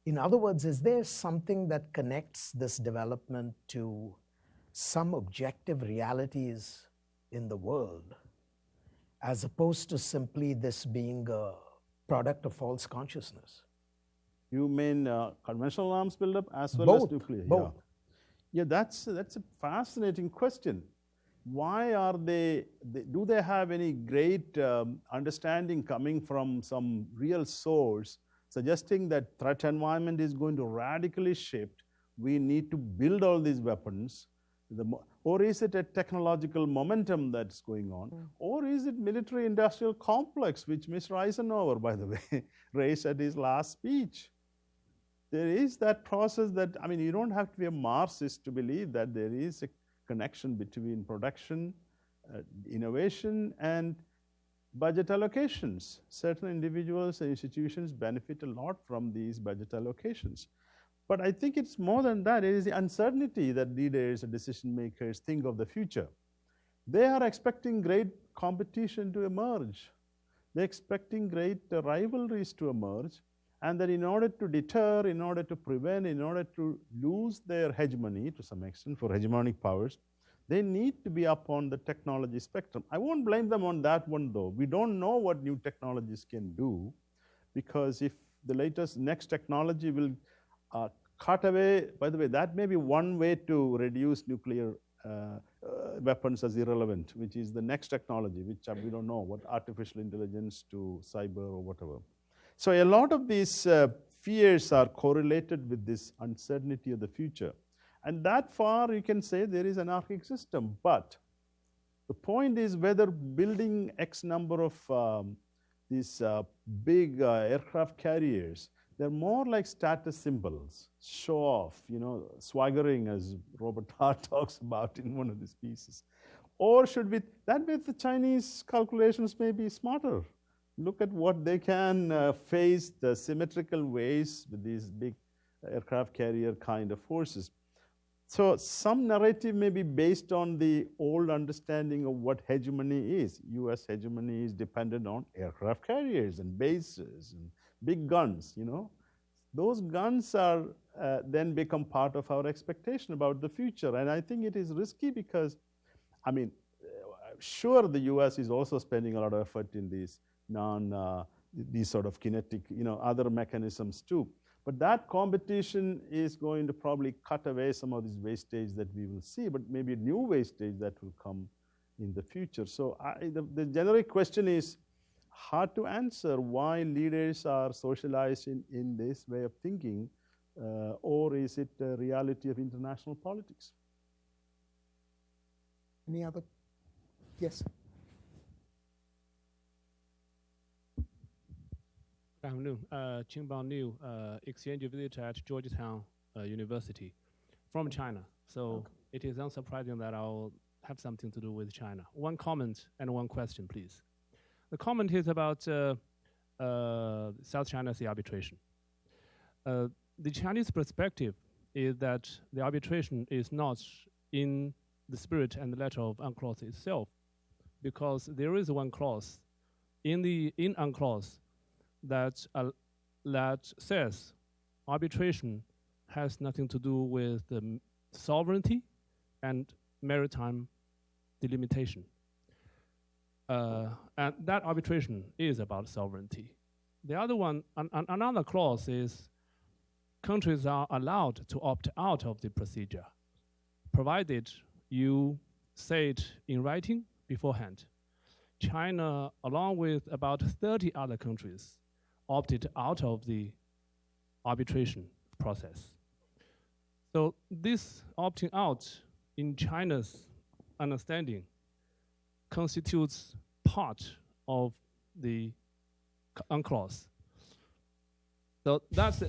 In other words, is there something that connects this development to some objective realities in the world, as opposed to simply this being a product of false consciousness? You mean conventional arms buildup as well Both, as nuclear? both. Yeah, that's a fascinating question. Why are do they have any great understanding coming from some real source suggesting that threat environment is going to radically shift? We need to build all these weapons. Or is it a technological momentum that's going on? Or is it military-industrial complex, which Mr. Eisenhower, by the way, raised at his last speech? There is that process that, I mean, you don't have to be a Marxist to believe that there is a connection between production, innovation, and budget allocations. Certain individuals and institutions benefit a lot from these budget allocations. But I think it's more than that. It is the uncertainty that leaders and decision makers think of the future. They are expecting great competition to emerge. They're expecting great rivalries to emerge, and that in order to deter, in order to prevent, in order to lose their hegemony to some extent for hegemonic powers, they need to be up on the technology spectrum. I won't blame them on that one, though. We don't know what new technologies can do, because if the next technology will cut away, by the way, that may be one way to reduce nuclear weapons as irrelevant, which is the next technology, which we don't know, what artificial intelligence to cyber or whatever. So a lot of these fears are correlated with this uncertainty of the future. And that far, you can say there is an anarchic system. But the point is whether building X number of these big aircraft carriers, they're more like status symbols, show off, swaggering, as Robert Hart talks about in one of his pieces. Or should we, that way the Chinese calculations may be smarter. Look at what they can face the symmetrical ways with these big aircraft carrier kind of forces. So some narrative may be based on the old understanding of what hegemony is. US hegemony is dependent on aircraft carriers and bases and big guns, Those guns are then become part of our expectation about the future. And I think it is risky because, I mean, sure, the US is also spending a lot of effort in these these sort of kinetic, other mechanisms too. But that competition is going to probably cut away some of this wastage that we will see, but maybe new wastage that will come in the future. So the generic question is hard to answer why leaders are socialized in this way of thinking, or is it a reality of international politics? Any other? Yes. Good afternoon. Qingbao Liu, exchange visitor at Georgetown University from China. So it is unsurprising that I'll have something to do with China. One comment and one question, please. The comment is about South China Sea arbitration. The Chinese perspective is that the arbitration is not in the spirit and the letter of UNCLOS itself, because there is one clause in the UNCLOS that says arbitration has nothing to do with the sovereignty and maritime delimitation. And that arbitration is about sovereignty. The other one, another clause is countries are allowed to opt out of the procedure, provided you say it in writing beforehand. China, along with about 30 other countries, opted out of the arbitration process. So this opting out, in China's understanding, constitutes part of the UNCLOS. So that's,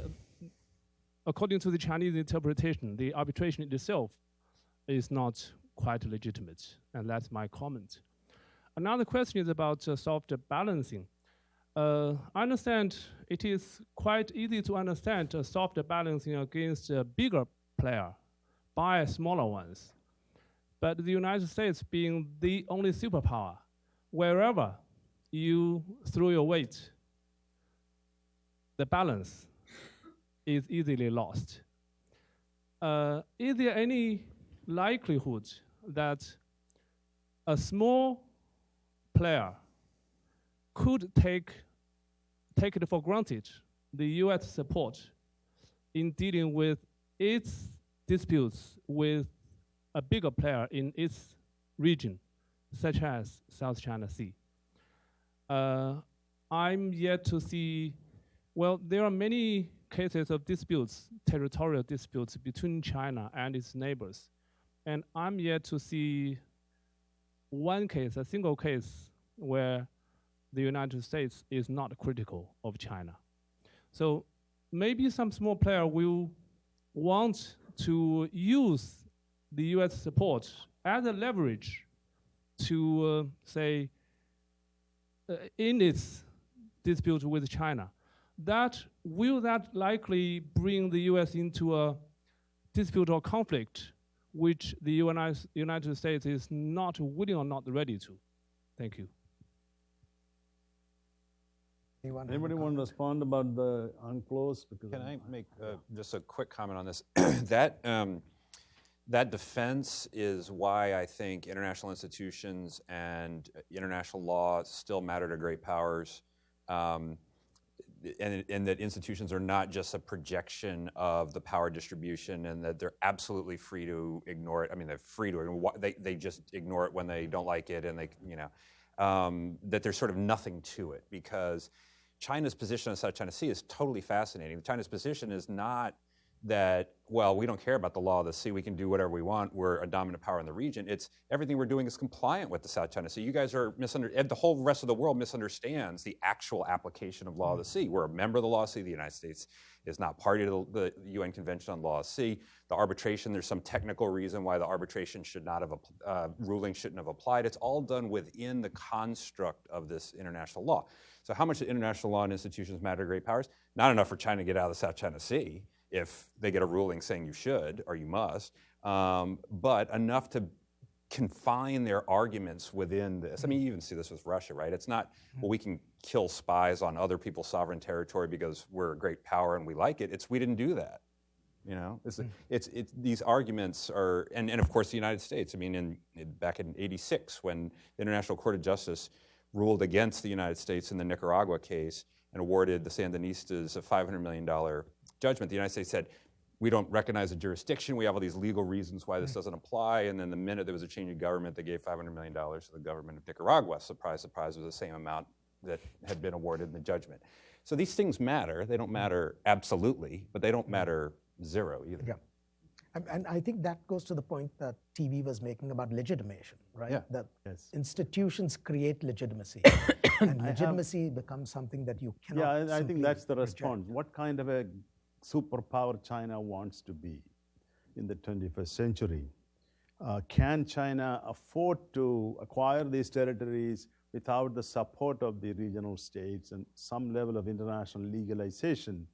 according to the Chinese interpretation, the arbitration itself is not quite legitimate, and that's my comment. Another question is about soft balancing. I understand it is quite easy to understand soft balancing against a bigger player by smaller ones. But the United States being the only superpower, wherever you throw your weight, the balance is easily lost. Is there any likelihood that a small player could take it for granted the US support in dealing with its disputes with a bigger player in its region, such as South China Sea? I'm yet to see, well, there are many cases of disputes, territorial disputes between China and its neighbors. And I'm yet to see one case, a single case, where the United States is not critical of China. So maybe some small player will want to use the US support as a leverage to say, in its dispute with China. Will that likely bring the US into a dispute or conflict which the United States is not willing or not ready to? Thank you. Anybody want to respond about the UNCLOS? Can I make just a quick comment on this? That defense is why I think international institutions and international law still matter to great powers, and that institutions are not just a projection of the power distribution, and that they're absolutely free to ignore it. I mean, they're free to, they just ignore it when they don't like it, and that there's sort of nothing to it, because China's position on South China Sea is totally fascinating. China's position is not that, well, we don't care about the law of the sea, we can do whatever we want, we're a dominant power in the region. It's everything we're doing is compliant with the South China Sea. You guys are the whole rest of the world misunderstands the actual application of law of the sea. We're a member of the law of the sea. The United States is not party to the UN Convention on Law of the Sea. The arbitration, there's some technical reason why the arbitration should not have, ruling shouldn't have applied. It's all done within the construct of this international law. So how much do international law and institutions matter to great powers? Not enough for China to get out of the South China Sea if they get a ruling saying you should or you must, but enough to confine their arguments within this. I mean, you even see this with Russia, right? It's not, well, we can kill spies on other people's sovereign territory because we're a great power and we like it. It's, we didn't do that. You know, it's these arguments are, and of course the United States. I mean, back in '86 when the International Court of Justice ruled against the United States in the Nicaragua case and awarded the Sandinistas a $500 million judgment, the United States said, we don't recognize the jurisdiction, we have all these legal reasons why this doesn't apply, and then the minute there was a change in government, they gave $500 million to the government of Nicaragua. Surprise, surprise, was the same amount that had been awarded in the judgment. So these things matter. They don't matter absolutely, but they don't matter zero either. Yeah. And I think that goes to the point that TV was making about legitimation, right? Yeah. That Yes. institutions create legitimacy, and legitimacy becomes something that you cannot. Yeah, and I think simply that's the reject. response. What kind of a superpower China wants to be in the 21st century? Can China afford to acquire these territories without the support of the regional states and some level of international legalization?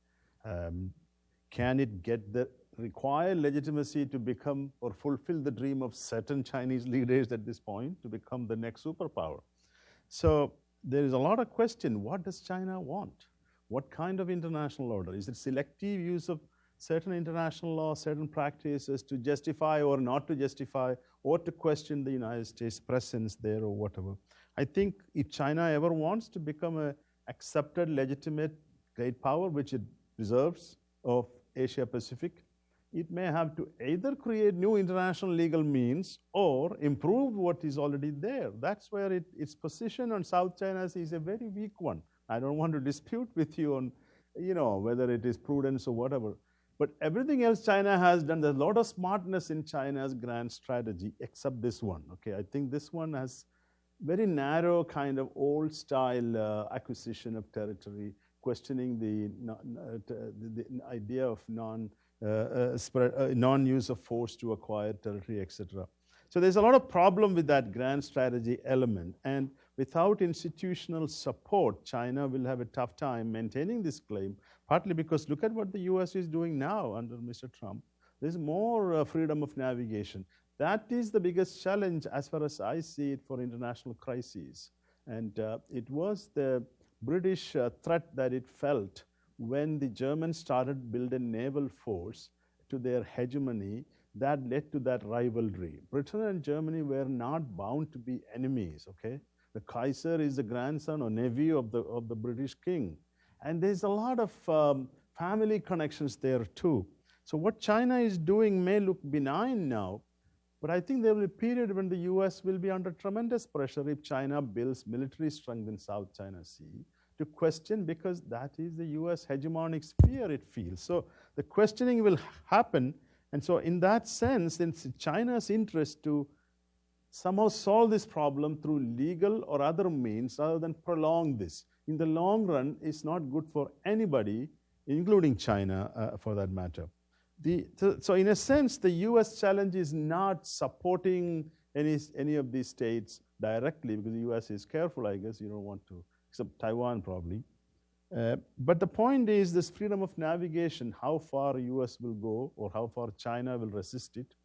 Can it get the required legitimacy to become or fulfill the dream of certain Chinese leaders at this point to become the next superpower? So there is a lot of question. What does China want? What kind of international order? Is it selective use of certain international law, certain practices to justify or not to justify, or to question the United States presence there or whatever? I think if China ever wants to become an accepted, legitimate great power, which it deserves of Asia Pacific, it may have to either create new international legal means or improve what is already there. That's where its position on South China Sea is a very weak one. I don't want to dispute with you on, whether it is prudence or whatever. But everything else China has done, there's a lot of smartness in China's grand strategy, except this one. Okay, I think this one has very narrow kind of old style acquisition of territory, questioning the idea of non-use of force to acquire territory, etc. So there's a lot of problem with that grand strategy element. And without institutional support, China will have a tough time maintaining this claim, partly because look at what the US is doing now under Mr. Trump. There's more freedom of navigation. That is the biggest challenge as far as I see it for international crises. And it was the British threat that it felt when the Germans started building naval force to their hegemony that led to that rivalry. Britain and Germany were not bound to be enemies, okay? The Kaiser is the grandson or nephew of the British king. And there's a lot of family connections there too. So what China is doing may look benign now, but I think there will be a period when the US will be under tremendous pressure if China builds military strength in South China Sea to question, because that is the US hegemonic sphere it feels. So the questioning will happen. And so in that sense, it's China's interest to somehow solve this problem through legal or other means rather than prolong this. In the long run, it's not good for anybody, including China for that matter. So in a sense, the US challenge is not supporting any of these states directly, because the US is careful, I guess. You don't want to, except Taiwan probably. But the point is this freedom of navigation, how far US will go or how far China will resist it.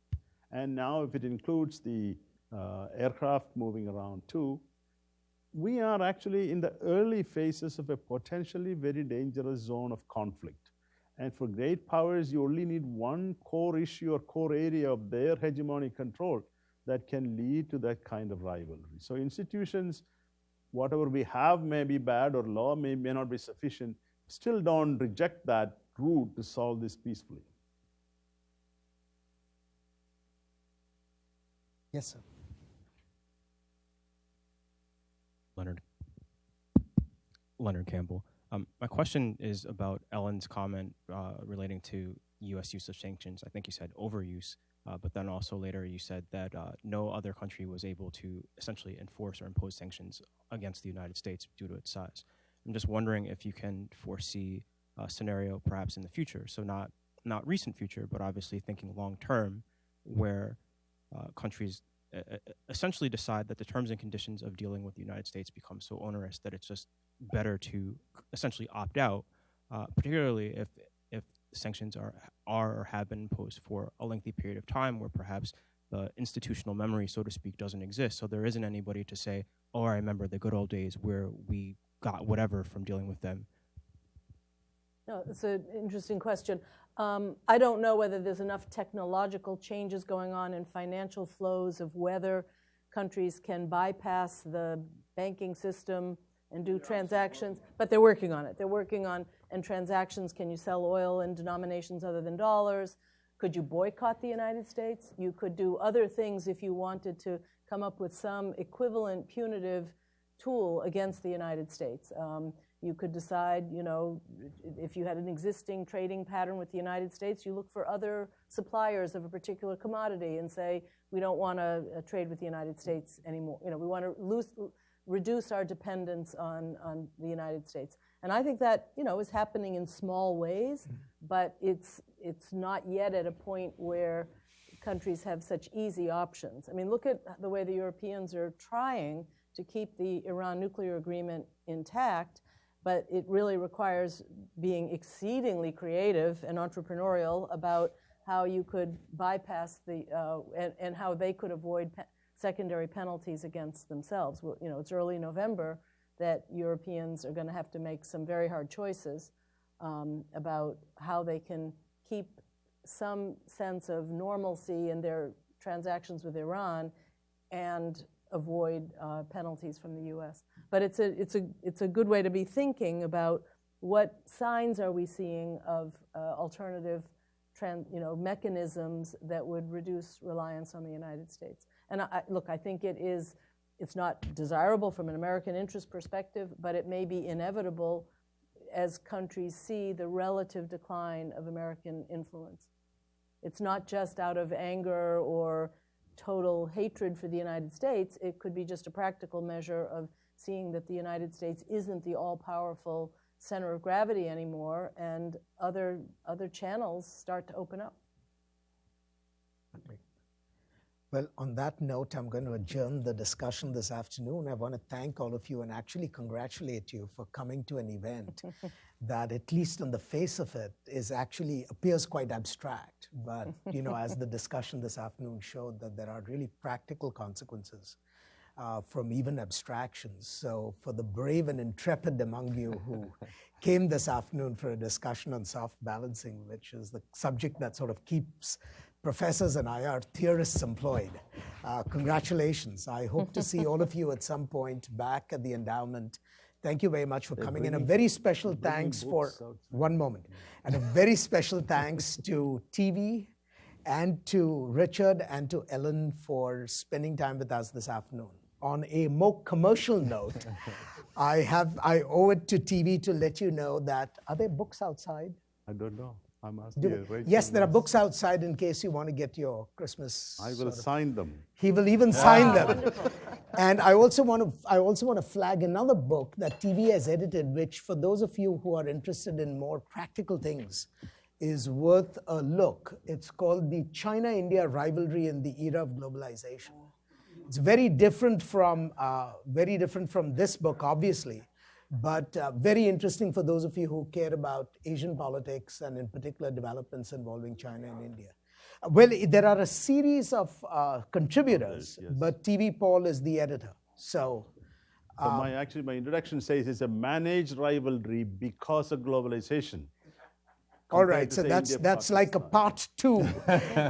And now if it includes the aircraft moving around too, we are actually in the early phases of a potentially very dangerous zone of conflict. And for great powers, you only need one core issue or core area of their hegemonic control that can lead to that kind of rivalry. So institutions, whatever we have may be bad or law may not be sufficient, still don't reject that route to solve this peacefully. Yes, sir. Leonard Campbell. My question is about Ellen's comment relating to U.S. use of sanctions. I think you said overuse, but then also later you said that no other country was able to essentially enforce or impose sanctions against the United States due to its size. I'm just wondering if you can foresee a scenario perhaps in the future, so not recent future, but obviously thinking long term, where countries essentially decide that the terms and conditions of dealing with the United States become so onerous that it's just better to essentially opt out, particularly if sanctions are or have been imposed for a lengthy period of time where perhaps the institutional memory, so to speak, doesn't exist. So there isn't anybody to say, oh, I remember the good old days where we got whatever from dealing with them. No, it's an interesting question. I don't know whether there's enough technological changes going on in financial flows of whether countries can bypass the banking system and do transactions, but they're working on it. They're working on, and transactions, can you sell oil in denominations other than dollars? Could you boycott the United States? You could do other things if you wanted to come up with some equivalent punitive tool against the United States. You could decide, you know, if you had an existing trading pattern with the United States, you look for other suppliers of a particular commodity and say, we don't want to trade with the United States anymore. You know, we want to reduce our dependence on the United States. And I think that, you know, is happening in small ways, but it's not yet at a point where countries have such easy options. I mean, look at the way the Europeans are trying to keep the Iran nuclear agreement intact, but it really requires being exceedingly creative and entrepreneurial about how you could bypass the, and how they could avoid secondary penalties against themselves. Well, you know, it's early November that Europeans are going to have to make some very hard choices about how they can keep some sense of normalcy in their transactions with Iran and avoid penalties from the U.S. But it's a good way to be thinking about what signs are we seeing of alternative mechanisms that would reduce reliance on the United States. And look, I think it's not desirable from an American interest perspective, but it may be inevitable as countries see the relative decline of American influence. It's not just out of anger or total hatred for the United States. It could be just a practical measure of seeing that the United States isn't the all-powerful center of gravity anymore, and other channels start to open up. Well, on that note, I'm going to adjourn the discussion this afternoon. I want to thank all of you and actually congratulate you for coming to an event that, at least on the face of it, appears quite abstract. But, you know, as the discussion this afternoon showed, that there are really practical consequences from even abstractions. So for the brave and intrepid among you who came this afternoon for a discussion on soft balancing, which is the subject that sort of keeps professors and IR theorists employed. Congratulations. I hope to see all of you at some point back at the endowment. Thank you very much for coming in. A very special thanks for, one moment, and a very special thanks to TV and to Richard and to Ellen for spending time with us this afternoon. On a more commercial note, I owe it to TV to let you know that, are there books outside? I don't know. I'm asking Rachel. Yes, there are books outside in case you want to get your Christmas. I will sign them. He will even sign them. Wonderful. And I also want to flag another book that TV has edited, which for those of you who are interested in more practical things, is worth a look. It's called The China-India Rivalry in the Era of Globalization. It's very different from this book, obviously, but very interesting for those of you who care about Asian politics and in particular developments involving China and India. Well, there are a series of contributors, yes. But TV Paul is the editor. So my introduction says it's a managed rivalry because of globalization. All right, so that's like a part 2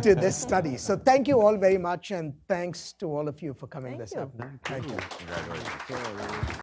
to this study. So thank you all very much, and thanks to all of you for coming this afternoon. Thank you. Congratulations.